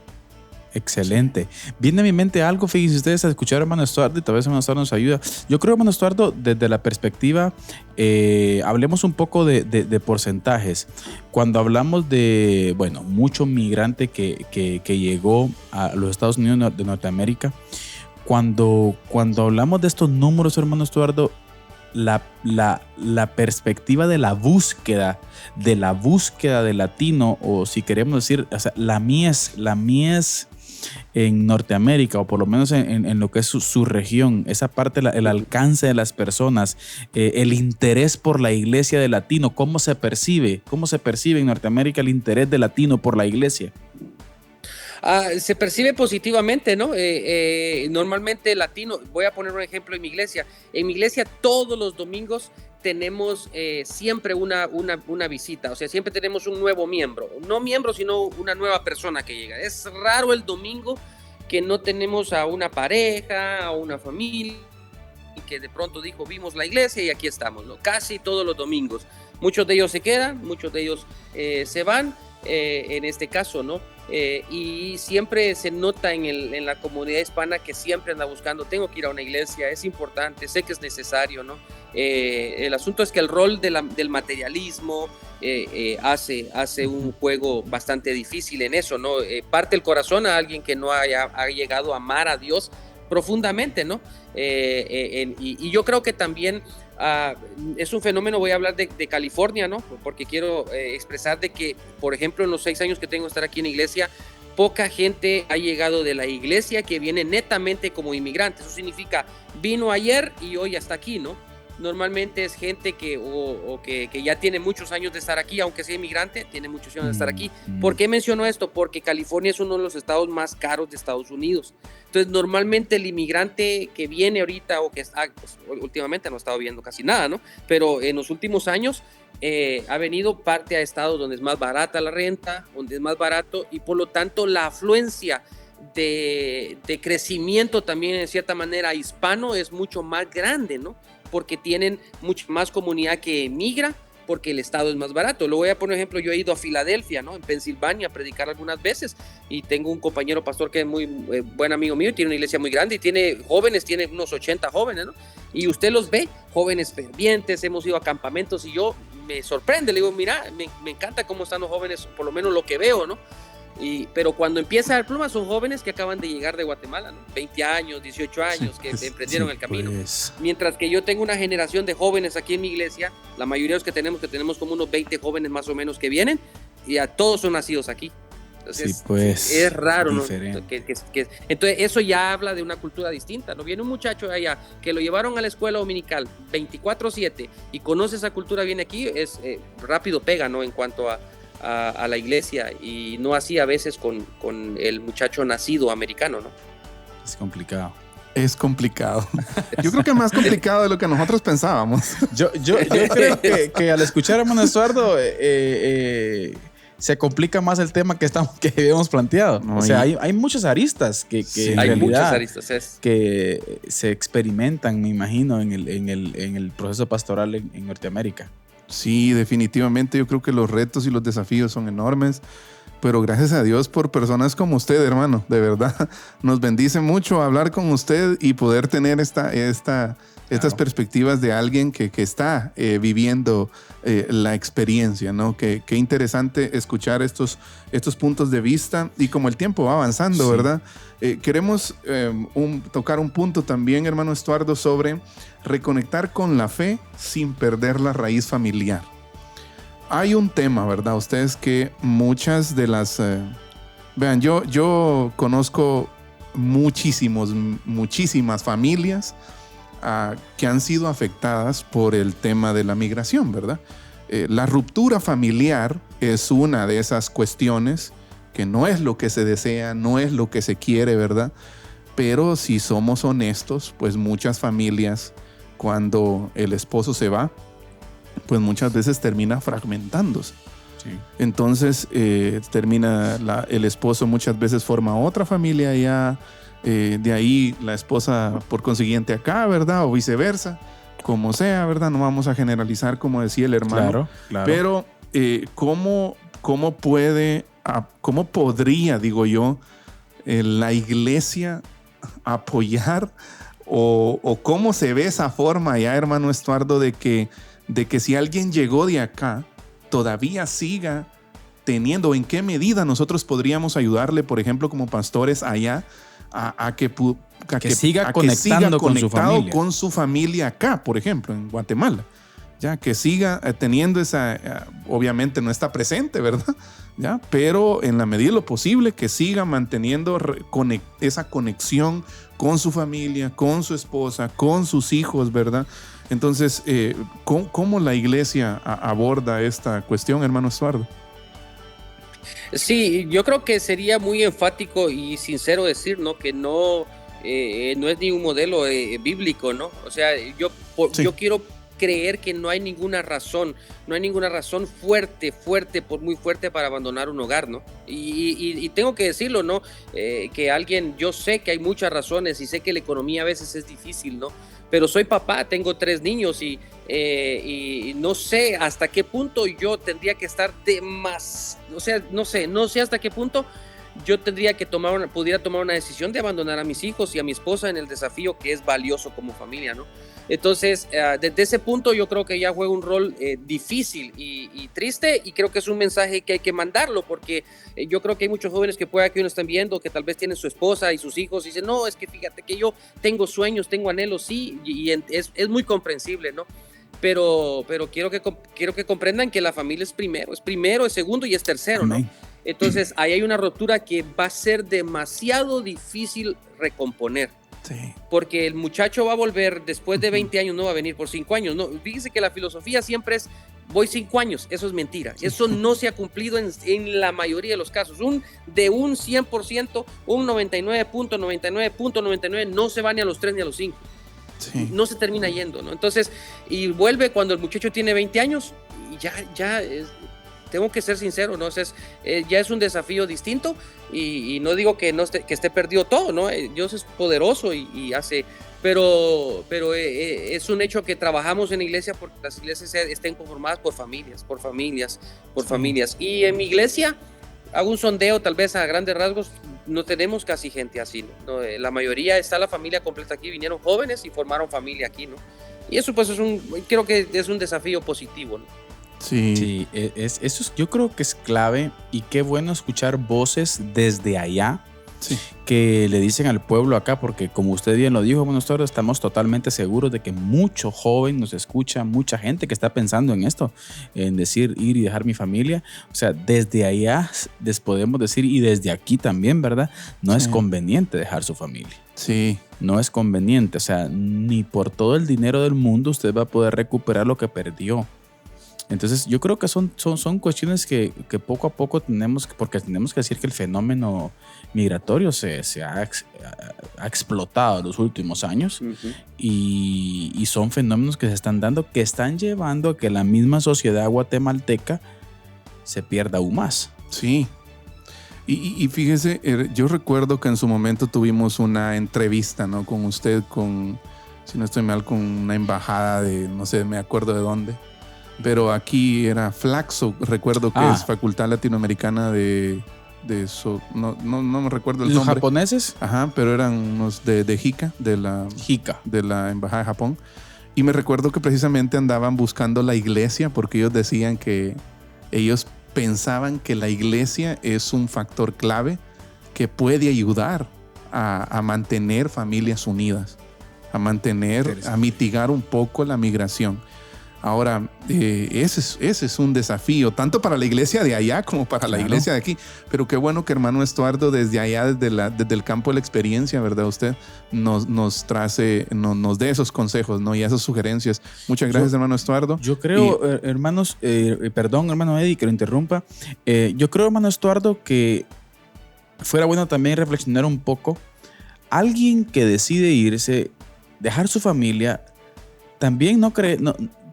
Excelente. Viene a mi mente algo, fíjense ustedes, a escuchar a hermano Estuardo y tal vez hermano Estuardo nos ayuda. Yo creo, hermano Estuardo, desde la perspectiva, hablemos un poco de porcentajes. Cuando hablamos de, bueno, mucho migrante que llegó a los Estados Unidos de Norteamérica, cuando hablamos de estos números, hermano Estuardo, la perspectiva de la búsqueda del latino, o si queremos decir, o sea, la mies en Norteamérica, o por lo menos en lo que es su región, esa parte, el alcance de las personas, el interés por la iglesia de latino, ¿cómo se percibe en Norteamérica el interés de latino por la iglesia? Se percibe positivamente, ¿no? Normalmente latino, voy a poner un ejemplo en mi iglesia. En mi iglesia todos los domingos tenemos siempre una visita, o sea, siempre tenemos un nuevo miembro, no miembro, sino una nueva persona que llega. Es raro el domingo que no tenemos a una pareja, a una familia, que de pronto dijo, vimos la iglesia y aquí estamos, ¿no? Casi todos los domingos. Muchos de ellos se quedan, muchos de ellos se van, en este caso, ¿no? Y siempre se nota en la comunidad hispana que siempre anda buscando, tengo que ir a una iglesia, es importante, sé que es necesario, ¿no? El asunto es que el rol del materialismo hace un juego bastante difícil en eso, ¿no? Parte el corazón a alguien que no ha llegado a amar a Dios profundamente, ¿no? Y yo creo que también es un fenómeno, voy a hablar de California, ¿no? Porque quiero expresar de que, por ejemplo, en los 6 años que tengo de estar aquí en la iglesia, poca gente ha llegado de la iglesia que viene netamente como inmigrante. Eso significa, vino ayer y hoy está aquí, ¿no? Normalmente es gente que ya tiene muchos años de estar aquí, aunque sea inmigrante, tiene muchos años de estar aquí. ¿Por qué menciono esto? Porque California es uno de los estados más caros de Estados Unidos. Entonces, normalmente el inmigrante que viene ahorita o que está, pues, últimamente no ha estado viendo casi nada, ¿no? Pero en los últimos años ha venido parte a estados donde es más barata la renta, donde es más barato, y por lo tanto la afluencia de crecimiento también en cierta manera hispano es mucho más grande, ¿no? Porque tienen mucha más comunidad que emigra, porque el estado es más barato. Lo voy a poner ejemplo, yo he ido a Filadelfia, ¿no? En Pensilvania, a predicar algunas veces, y tengo un compañero pastor que es muy buen amigo mío, tiene una iglesia muy grande y tiene jóvenes, tiene unos 80 jóvenes, ¿no? Y usted los ve, jóvenes fervientes, hemos ido a campamentos y yo me sorprende, le digo, mira, me encanta cómo están los jóvenes, por lo menos lo que veo, ¿no? Pero cuando empieza el pluma son jóvenes que acaban de llegar de Guatemala, ¿no? 20 años, 18 años, que emprendieron el camino. Pues. Mientras que yo tengo una generación de jóvenes aquí en mi iglesia, la mayoría de los que tenemos como unos 20 jóvenes más o menos que vienen, y a todos son nacidos aquí. Entonces, sí, pues, es raro, ¿no? diferente. Entonces eso ya habla de una cultura distinta, ¿no? Viene un muchacho de allá que lo llevaron a la escuela dominical 24/7 y conoce esa cultura, viene aquí, es rápido pega, ¿no? En cuanto a la iglesia, y no así a veces con el muchacho nacido americano, ¿no? Es complicado. Es complicado. Yo creo que es más complicado de lo que nosotros pensábamos. Yo creo que al escuchar a hermano Estuardo se complica más el tema que habíamos planteado. No, o sea, hay muchas aristas que en hay realidad, muchas aristas que se experimentan, me imagino, en el proceso pastoral en Norteamérica. Sí, definitivamente yo creo que los retos y los desafíos son enormes, pero gracias a Dios por personas como usted, hermano, de verdad. Nos bendice mucho hablar con usted y poder tener estas perspectivas de alguien que está viviendo la experiencia, ¿no? Qué interesante escuchar estos puntos de vista, y como el tiempo va avanzando, sí, ¿verdad? Queremos tocar un punto también, hermano Estuardo, sobre reconectar con la fe sin perder la raíz familiar. Hay un tema, ¿verdad? Ustedes que muchas de las... vean, yo conozco muchísimas familias que han sido afectadas por el tema de la migración, ¿verdad? La ruptura familiar es una de esas cuestiones que no es lo que se desea, no es lo que se quiere, ¿verdad? Pero si somos honestos, pues muchas familias, cuando el esposo se va, pues muchas veces termina fragmentándose. Sí. Entonces termina el esposo muchas veces forma otra familia ya, de ahí la esposa por consiguiente acá, ¿verdad? O viceversa, como sea, ¿verdad? No vamos a generalizar, como decía el hermano. Claro. Pero ¿cómo podría, digo yo, la iglesia apoyar o cómo se ve esa forma ya, hermano Estuardo, de que si alguien llegó de acá, todavía siga teniendo, en qué medida nosotros podríamos ayudarle, por ejemplo, como pastores allá, a que siga conectando con su familia acá, por ejemplo, en Guatemala. Ya, que siga teniendo esa, obviamente no está presente, ¿verdad? Ya, pero en la medida de lo posible que siga manteniendo esa conexión con su familia, con su esposa, con sus hijos, ¿verdad? Entonces, ¿cómo la iglesia aborda esta cuestión, hermano Estuardo? Sí, yo creo que sería muy enfático y sincero decir, ¿no? Que no es ni un modelo bíblico, ¿no? O sea, yo quiero creer que no hay ninguna razón fuerte, por muy fuerte, para abandonar un hogar, ¿no? Y tengo que decirlo, ¿no? Yo sé que hay muchas razones y sé que la economía a veces es difícil, ¿no? Pero soy papá, tengo 3 niños y no sé hasta qué punto yo tendría que estar o sea, no sé hasta qué punto yo pudiera tomar una decisión de abandonar a mis hijos y a mi esposa en el desafío que es valioso como familia, ¿no? Entonces, desde ese punto yo creo que ya juega un rol difícil y triste, y creo que es un mensaje que hay que mandarlo, porque yo creo que hay muchos jóvenes que pueda que uno estén viendo, que tal vez tienen su esposa y sus hijos y dicen, no, es que fíjate que yo tengo sueños, tengo anhelos, sí, y es muy comprensible, ¿no? Pero quiero que comprendan que la familia es primero, es segundo y es tercero, ¿no? Entonces, ahí hay una ruptura que va a ser demasiado difícil recomponer. Sí. Porque el muchacho va a volver después de 20 años, no va a venir por 5 años. No, fíjese que la filosofía siempre es, voy 5 años, eso es mentira. Eso no se ha cumplido en la mayoría de los casos. De un 100%, un 99.99.99 no se va ni a los 3 ni a los 5. Sí. No se termina yendo, ¿no? Entonces, y vuelve cuando el muchacho tiene 20 años y ya tengo que ser sincero, ¿no? Entonces, ya es un desafío distinto y no digo que esté perdido todo, ¿no? Dios es poderoso y hace, pero es un hecho que trabajamos en la iglesia porque las iglesias estén conformadas por familias. Y en mi iglesia hago un sondeo, tal vez a grandes rasgos, no tenemos casi gente así, ¿no? La mayoría está la familia completa aquí, vinieron jóvenes y formaron familia aquí, ¿no? Y eso pues creo que es un desafío positivo, ¿no? Sí. Sí, yo creo que es clave y qué bueno escuchar voces desde allá Sí. que le dicen al pueblo acá, porque como usted bien lo dijo, bueno, nosotros estamos totalmente seguros de que mucho joven nos escucha, mucha gente que está pensando en esto, en decir ir y dejar mi familia. O sea, desde allá les podemos decir, y desde aquí también, ¿verdad? No es conveniente dejar su familia. Sí. No es conveniente, o sea, ni por todo el dinero del mundo usted va a poder recuperar lo que perdió. Entonces yo creo que son cuestiones que poco a poco porque tenemos que decir que el fenómeno migratorio se ha explotado en los últimos años. Ujú. Y son fenómenos que se están dando, que están llevando a que la misma sociedad guatemalteca se pierda aún más. Sí. Y fíjese, yo recuerdo que en su momento tuvimos una entrevista, ¿no? Con usted, si no estoy mal, con una embajada de, no sé, me acuerdo de dónde. Pero aquí era Flaxo, recuerdo que es Facultad Latinoamericana no me recuerdo el ¿Los nombre. japoneses? Ajá, pero eran unos de JICA, de la Embajada de Japón. Y me recuerdo que precisamente andaban buscando la iglesia porque ellos decían que ellos pensaban que la iglesia es un factor clave que puede ayudar a mantener familias unidas, a mitigar un poco la migración. Ahora, ese es un desafío, tanto para la iglesia de allá como para la iglesia de aquí. Pero qué bueno que hermano Estuardo, desde allá, desde el campo de la experiencia, ¿verdad? Usted nos dé esos consejos, ¿no? Y esas sugerencias. Muchas gracias, hermano Estuardo. Yo creo, hermanos, perdón, hermano Eddie, que lo interrumpa. Yo creo, hermano Estuardo, que fuera bueno también reflexionar un poco. Alguien que decide irse, dejar su familia, también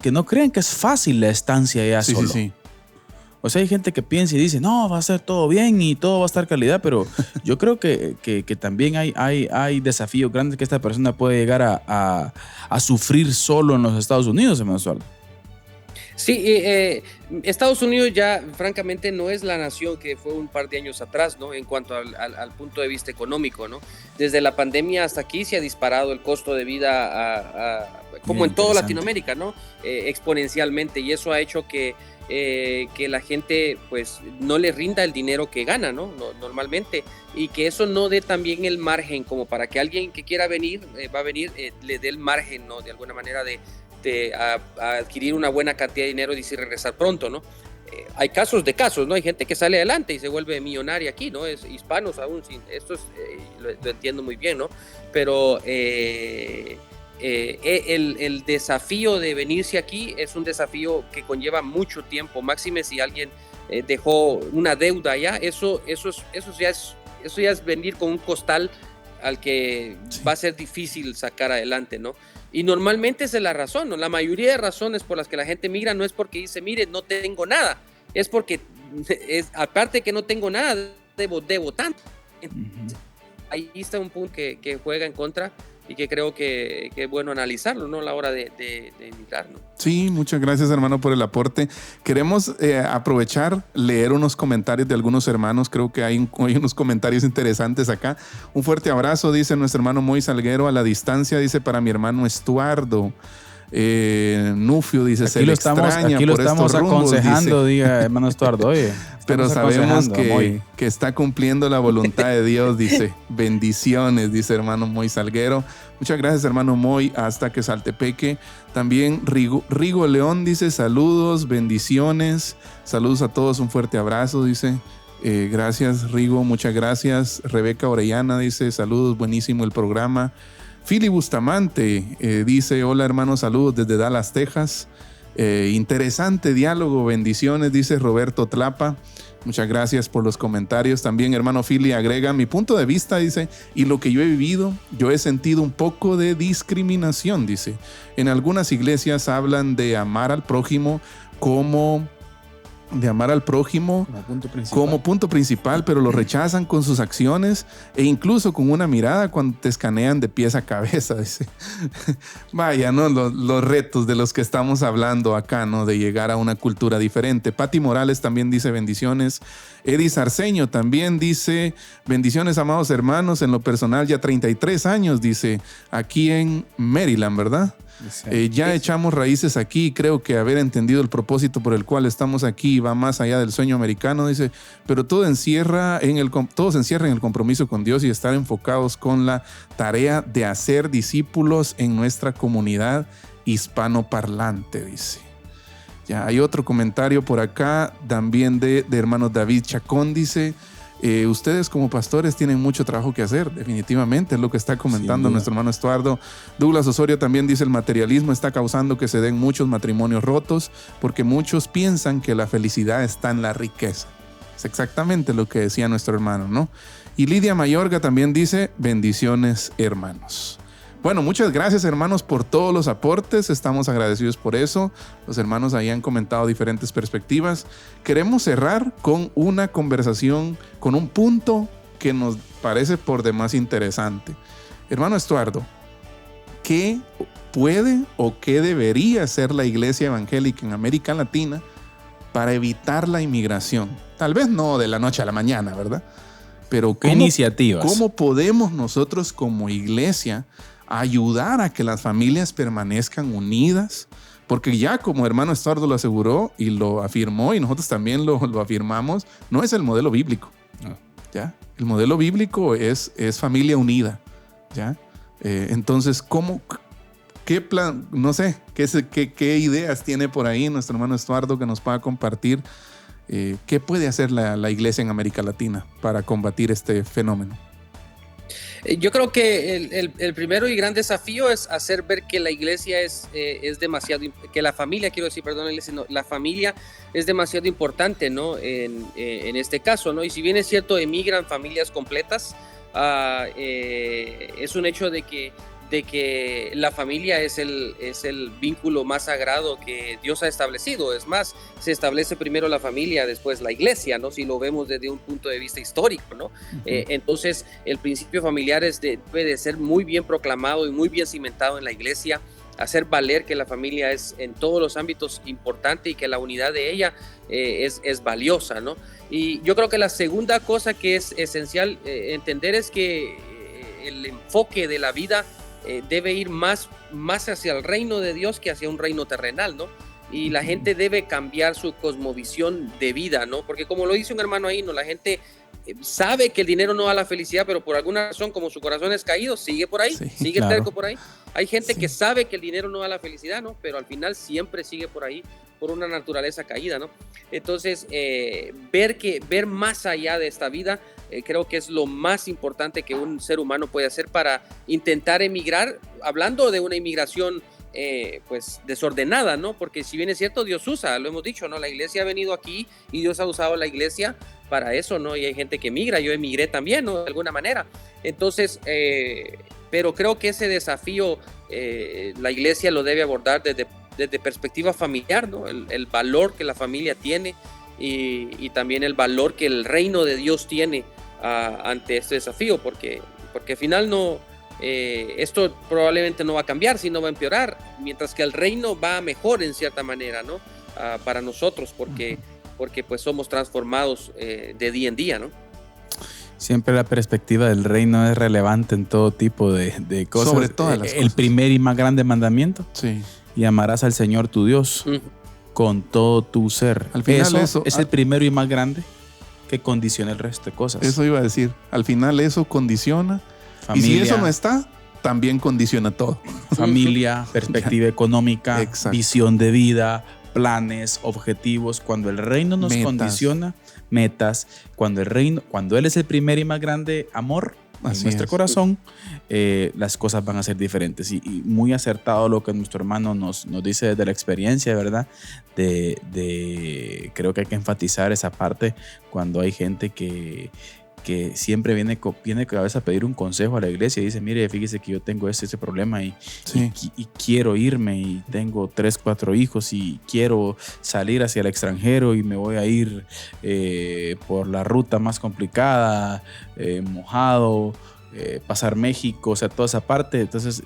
que no crean que es fácil la estancia allá solo. Sí. O sea, hay gente que piensa y dice, no, va a ser todo bien y todo va a estar calidad, pero yo creo que también hay desafíos grandes que esta persona puede llegar a sufrir solo en los Estados Unidos, hermano Estuardo. Sí, Estados Unidos ya francamente no es la nación que fue un par de años atrás, ¿no? En cuanto al punto de vista económico, ¿no? Desde la pandemia hasta aquí se ha disparado el costo de vida como en toda Latinoamérica, ¿no? Exponencialmente, y eso ha hecho que la gente pues no le rinda el dinero que gana, ¿no? Normalmente, y que eso no dé también el margen como para que alguien que quiera venir, le dé el margen, ¿no? De alguna manera a adquirir una buena cantidad de dinero y decir regresar pronto, ¿no? Hay casos, ¿no? Hay gente que sale adelante y se vuelve millonaria aquí, ¿no? Es hispanos aún, esto lo entiendo muy bien, ¿no? Pero el desafío de venirse aquí es un desafío que conlleva mucho tiempo, máxime si alguien dejó una deuda allá, eso ya es venir con un costal al que va a ser difícil sacar adelante, ¿no? Y normalmente esa es la razón, ¿no? La mayoría de razones por las que la gente migra no es porque dice, mire, no tengo nada, es porque aparte que no tengo nada, debo tanto. Ahí está un punto que juega en contra y que creo que es bueno analizarlo, ¿no? A la hora de emigrar, ¿no? Sí, muchas gracias, hermano, por el aporte. Queremos aprovechar, leer unos comentarios de algunos hermanos. Creo que hay unos comentarios interesantes acá. Un fuerte abrazo, dice nuestro hermano Moy Salguero, a la distancia, dice, para mi hermano Estuardo. Nufio dice, aquí lo estamos aconsejando, dice. Diga, hermano Estuardo, oye, pero sabemos que está cumpliendo la voluntad de Dios, dice. Bendiciones, dice hermano Moy Salguero. Muchas gracias, hermano Moy, hasta que Saltepeque. También Rigo León dice, saludos, bendiciones, saludos a todos, un fuerte abrazo, dice. Gracias, Rigo, muchas gracias. Rebeca Orellana dice, saludos, buenísimo el programa. Philly Bustamante dice, hola hermano, saludos desde Dallas, Texas. Interesante diálogo, bendiciones, dice Roberto Tlapa. Muchas gracias por los comentarios. También hermano Philly agrega, mi punto de vista, dice, y lo que yo he vivido, yo he sentido un poco de discriminación, dice. En algunas iglesias hablan de amar al prójimo como punto principal, pero lo rechazan con sus acciones e incluso con una mirada cuando te escanean de pies a cabeza, dice. Vaya, ¿no? Los retos de los que estamos hablando acá, ¿no? De llegar a una cultura diferente. Pati Morales también dice bendiciones. Eddie Sarceño también dice bendiciones, amados hermanos. En lo personal ya 33 años, dice, aquí en Maryland, ¿verdad? Ya echamos raíces aquí y creo que haber entendido el propósito por el cual estamos aquí va más allá del sueño americano, dice, pero todo se encierra en el compromiso con Dios y estar enfocados con la tarea de hacer discípulos en nuestra comunidad hispanoparlante, dice. Ya hay otro comentario por acá, también de hermano David Chacón, dice, ustedes como pastores tienen mucho trabajo que hacer, definitivamente, es lo que está comentando nuestro hermano Estuardo. Douglas Osorio también dice, el materialismo está causando que se den muchos matrimonios rotos porque muchos piensan que la felicidad está en la riqueza. Es exactamente lo que decía nuestro hermano, ¿no? Y Lidia Mayorga también dice, bendiciones, hermanos. Bueno, muchas gracias, hermanos, por todos los aportes. Estamos agradecidos por eso. Los hermanos ahí han comentado diferentes perspectivas. Queremos cerrar con una conversación, con un punto que nos parece por demás interesante. Hermano Estuardo, ¿qué puede o qué debería hacer la iglesia evangélica en América Latina para evitar la inmigración? Tal vez no de la noche a la mañana, ¿verdad? Pero ¿qué iniciativas? ¿Cómo podemos nosotros como iglesia ayudar a que las familias permanezcan unidas? Porque ya como hermano Estuardo lo aseguró y lo afirmó, y nosotros también lo afirmamos, no es el modelo bíblico. No. ¿Ya? El modelo bíblico es familia unida. ¿Ya? Entonces, ¿qué plan? No sé, ¿qué ideas tiene por ahí nuestro hermano Estuardo que nos pueda compartir? ¿Qué puede hacer la iglesia en América Latina para combatir este fenómeno? Yo creo que el primero y gran desafío es hacer ver que la iglesia es demasiado, que la familia, la familia es demasiado importante, ¿no? En este caso, ¿no? Y si bien es cierto, emigran familias completas, es un hecho de que la familia es el vínculo más sagrado que Dios ha establecido. Es más, se establece primero la familia, después la iglesia, ¿no? Si lo vemos desde un punto de vista histórico, ¿no? Uh-huh. Entonces, el principio familiar debe de ser muy bien proclamado y muy bien cimentado en la iglesia, hacer valer que la familia es en todos los ámbitos importante y que la unidad de ella es valiosa, ¿no? Y yo creo que la segunda cosa que es esencial entender es que el enfoque de la vida debe ir más hacia el reino de Dios que hacia un reino terrenal, ¿no? Y la gente debe cambiar su cosmovisión de vida, ¿no? Porque como lo dice un hermano ahí, ¿no? La gente sabe que el dinero no da la felicidad, pero por alguna razón, como su corazón es caído, sigue por ahí, sigue terco por ahí. Hay gente que sabe que el dinero no da la felicidad, ¿no? Pero al final siempre sigue por ahí, por una naturaleza caída, ¿no? Entonces, ver más allá de esta vida, creo que es lo más importante que un ser humano puede hacer para intentar emigrar, hablando de una inmigración pues desordenada, ¿no? Porque si bien es cierto, Dios usa, lo hemos dicho, ¿no? La iglesia ha venido aquí y Dios ha usado la iglesia para eso, ¿no? Y hay gente que emigra, yo emigré también, ¿no? De alguna manera. Entonces, pero creo que ese desafío la iglesia lo debe abordar desde perspectiva familiar, ¿no? El valor que la familia tiene y también el valor que el reino de Dios tiene ante este desafío, porque al final esto probablemente no va a cambiar, sino va a empeorar, mientras que el reino va mejor en cierta manera, ¿no? Para nosotros, porque pues somos transformados de día en día, ¿no? Siempre la perspectiva del reino es relevante en todo tipo de cosas. Sobre todas las cosas. El primer y más grande mandamiento. Sí. Y amarás al Señor tu Dios con todo tu ser. Al final eso es el primero y más grande que condiciona el resto de cosas. Eso iba a decir. Al final eso condiciona. Familia, y si eso no está, también condiciona todo. Familia, perspectiva económica, visión de vida, planes, objetivos. Cuando el reino nos condiciona, metas. Cuando Él es el primer y más grande amor en nuestro corazón, las cosas van a ser diferentes. Y muy acertado lo que nuestro hermano nos dice desde la experiencia, ¿verdad? Creo que hay que enfatizar esa parte cuando hay gente que siempre viene a veces a pedir un consejo a la iglesia y dice, mire, fíjese que yo tengo ese problema y quiero irme y tengo 3, 4 hijos y quiero salir hacia el extranjero y me voy a ir por la ruta más complicada, mojado, pasar México, o sea, toda esa parte. Entonces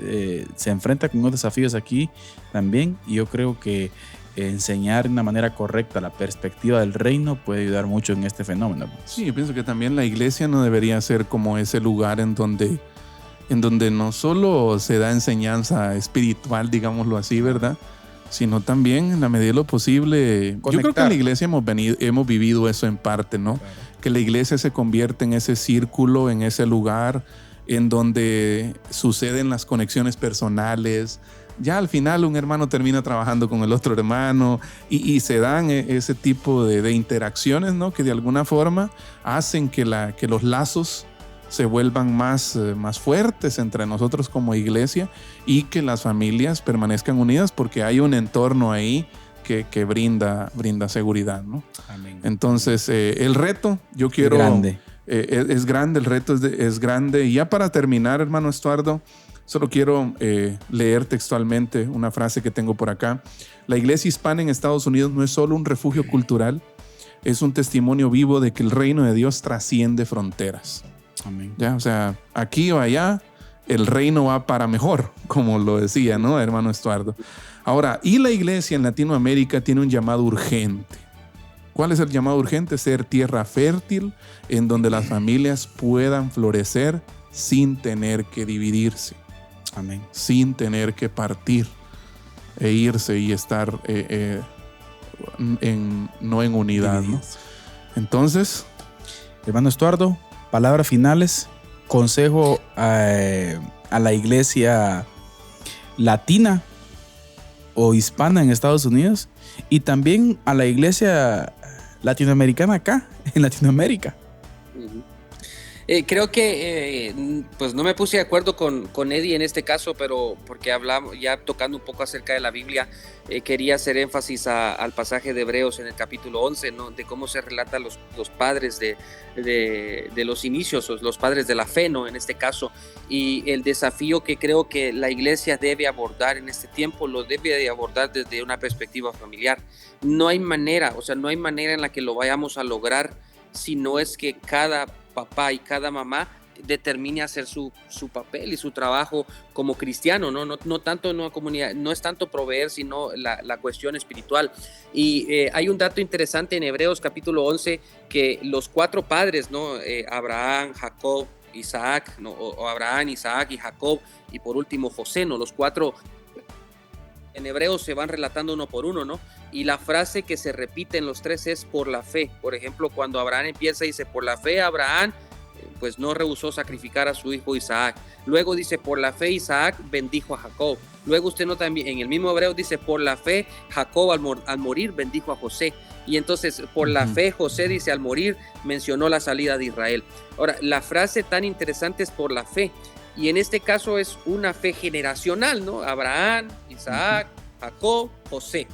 se enfrenta con unos desafíos aquí también, y yo creo que enseñar de una manera correcta la perspectiva del reino puede ayudar mucho en este fenómeno. Sí, yo pienso que también la iglesia no debería ser como ese lugar en donde en donde no solo se da enseñanza espiritual, digámoslo así, ¿verdad? Sino también, en la medida de lo posible, Conectar. yo creo que en la iglesia hemos vivido eso en parte, ¿no? Claro. Que la iglesia se convierte en ese círculo, en ese lugar en donde suceden las conexiones personales. Ya al final un hermano termina trabajando con el otro hermano y se dan ese tipo de interacciones, ¿no? Que de alguna forma hacen que los lazos se vuelvan más fuertes entre nosotros como iglesia y que las familias permanezcan unidas porque hay un entorno ahí que brinda seguridad, ¿no? Amén. Entonces, el reto, yo quiero... Grande. Es grande, el reto es grande. Y ya para terminar, hermano Estuardo, solo quiero leer textualmente una frase que tengo por acá. La iglesia hispana en Estados Unidos no es solo un refugio cultural, es un testimonio vivo de que el reino de Dios trasciende fronteras. Amén. ¿Ya? O sea, aquí o allá, el reino va para mejor, como lo decía, ¿no, hermano Estuardo? Ahora, y la iglesia en Latinoamérica tiene un llamado urgente. ¿Cuál es el llamado urgente? Ser tierra fértil en donde las familias puedan florecer sin tener que dividirse, Amén. sin tener que partir e irse y estar no en unidad, ¿no? Entonces, Hermano Estuardo, palabras finales, consejo a la iglesia latina o hispana en Estados Unidos y también a la iglesia latinoamericana acá, en Latinoamérica. Ujú. Creo que pues no me puse de acuerdo con Eddie en este caso, pero porque hablamos ya tocando un poco acerca de la Biblia, quería hacer énfasis al pasaje de Hebreos en el capítulo 11, ¿no? De cómo se relata los padres de los inicios, los padres de la fe, ¿no? En este caso, y el desafío que creo que la iglesia debe abordar en este tiempo, lo debe de abordar desde una perspectiva familiar. No hay manera, no hay manera en la que lo vayamos a lograr si no es que cada papá y cada mamá determine hacer su papel y su trabajo como cristiano, no tanto en una comunidad, no es tanto proveer, sino la cuestión espiritual. Y hay un dato interesante en Hebreos capítulo 11, que los 4 padres, ¿no? Abraham, Jacob, Isaac, ¿no? o Abraham, Isaac y Jacob, y por último José, ¿no? Los 4 en Hebreos se van relatando uno por uno, ¿no? Y la frase que se repite en los 3 es por la fe. Por ejemplo, cuando Abraham empieza, dice, por la fe Abraham pues no rehusó sacrificar a su hijo Isaac. Luego dice, por la fe Isaac bendijo a Jacob. Luego usted nota en el mismo Hebreo, dice, por la fe Jacob al morir bendijo a José. Y entonces, por la fe José, dice, al morir mencionó la salida de Israel. Ahora, la frase tan interesante es por la fe. Y en este caso es una fe generacional, ¿no? Abraham, Isaac, Jacob, José.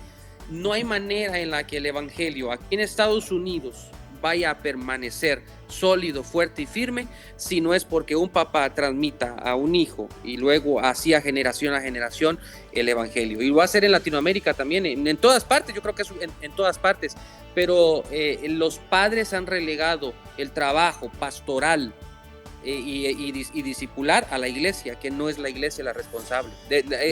No hay manera en la que el evangelio aquí en Estados Unidos vaya a permanecer sólido, fuerte y firme si no es porque un papá transmita a un hijo y luego así generación a generación el evangelio. Y lo va a hacer en Latinoamérica también, en todas partes, yo creo que es en todas partes, pero los padres han relegado el trabajo pastoral y discipular a la iglesia, que no es la iglesia la responsable.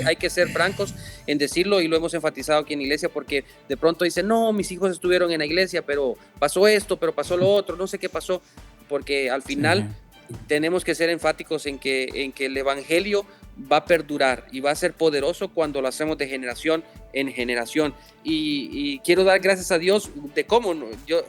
Hay que ser francos en decirlo, y lo hemos enfatizado aquí en la iglesia, porque de pronto dicen, no, mis hijos estuvieron en la iglesia, pero pasó esto, pero pasó lo otro, no sé qué pasó, porque al final tenemos que ser enfáticos en que el evangelio va a perdurar y va a ser poderoso cuando lo hacemos de generación en generación. Y quiero dar gracias a Dios de cómo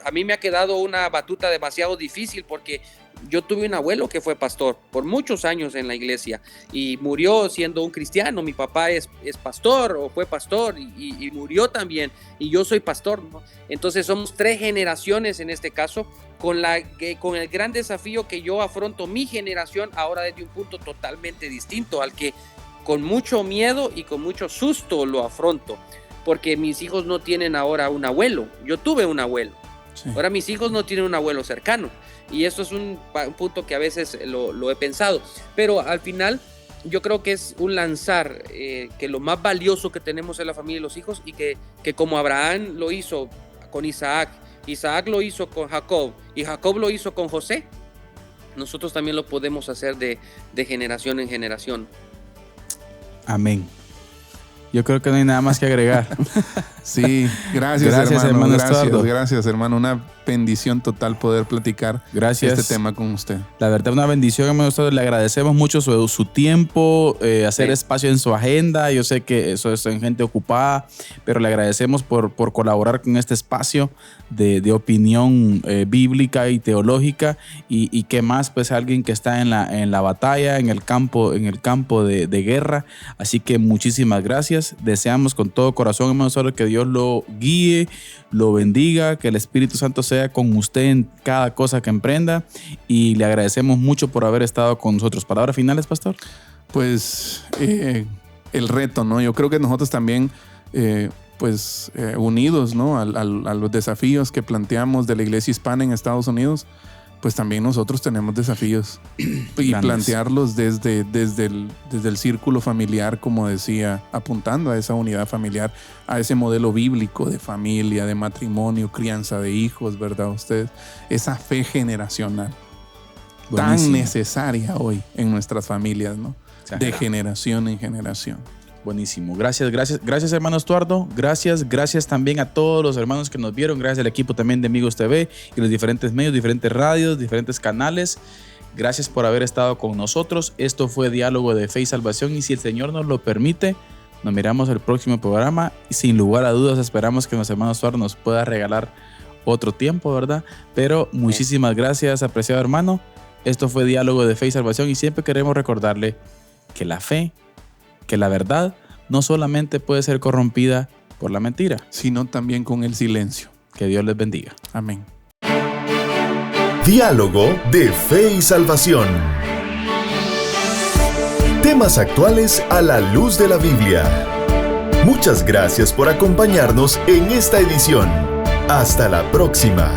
a mí me ha quedado una batuta demasiado difícil, porque yo tuve un abuelo que fue pastor por muchos años en la iglesia y murió siendo un cristiano. Mi papá es pastor o fue pastor y murió también, y yo soy pastor, ¿no? Entonces somos 3 generaciones en este caso, con el gran desafío que yo afronto mi generación ahora desde un punto totalmente distinto al que con mucho miedo y con mucho susto lo afronto, porque mis hijos no tienen ahora un abuelo. Yo tuve un abuelo. Sí. Ahora mis hijos no tienen un abuelo cercano, y esto es un punto que a veces lo he pensado, pero al final yo creo que es un lanzar que lo más valioso que tenemos es la familia y los hijos, y que como Abraham lo hizo con Isaac, Isaac lo hizo con Jacob y Jacob lo hizo con José, nosotros también lo podemos hacer de generación en generación. Amén. Yo creo que no hay nada más que agregar. Sí, gracias hermano. Gracias, hermano. Una bendición total poder platicar este tema con usted. La verdad, una bendición, hermano. Nosotros le agradecemos mucho su tiempo, hacer espacio en su agenda. Yo sé que eso es en gente ocupada, pero le agradecemos por colaborar con este espacio de opinión bíblica y teológica. Y que más, pues, alguien que está en la batalla, en el campo de guerra. Así que muchísimas gracias. Deseamos con todo corazón, hermano, solo que Dios lo guíe, lo bendiga, que el Espíritu Santo sea con usted en cada cosa que emprenda, y le agradecemos mucho por haber estado con nosotros. ¿Palabras finales, pastor? Pues el reto, ¿no? Yo creo que nosotros también, unidos, ¿no? a los desafíos que planteamos de la iglesia hispana en Estados Unidos, pues también nosotros tenemos desafíos y plantearlos desde el círculo familiar, como decía, apuntando a esa unidad familiar, a ese modelo bíblico de familia, de matrimonio, crianza de hijos, ¿verdad? Ustedes, esa fe generacional tan necesaria hoy en nuestras familias, ¿no? De generación en generación. Buenísimo. Gracias, hermano Estuardo. Gracias también a todos los hermanos que nos vieron. Gracias al equipo también de Amigos TV y los diferentes medios, diferentes radios, diferentes canales. Gracias por haber estado con nosotros. Esto fue Diálogo de Fe y Salvación, y si el Señor nos lo permite, nos miramos el próximo programa. Y sin lugar a dudas, esperamos que nuestro hermano Estuardo nos pueda regalar otro tiempo, ¿verdad? Pero muchísimas gracias, apreciado hermano. Esto fue Diálogo de Fe y Salvación, y siempre queremos recordarle que la fe, que la verdad no solamente puede ser corrompida por la mentira, sino también con el silencio. Que Dios les bendiga. Amén. Diálogo de Fe y Salvación. Temas actuales a la luz de la Biblia. Muchas gracias por acompañarnos en esta edición. Hasta la próxima.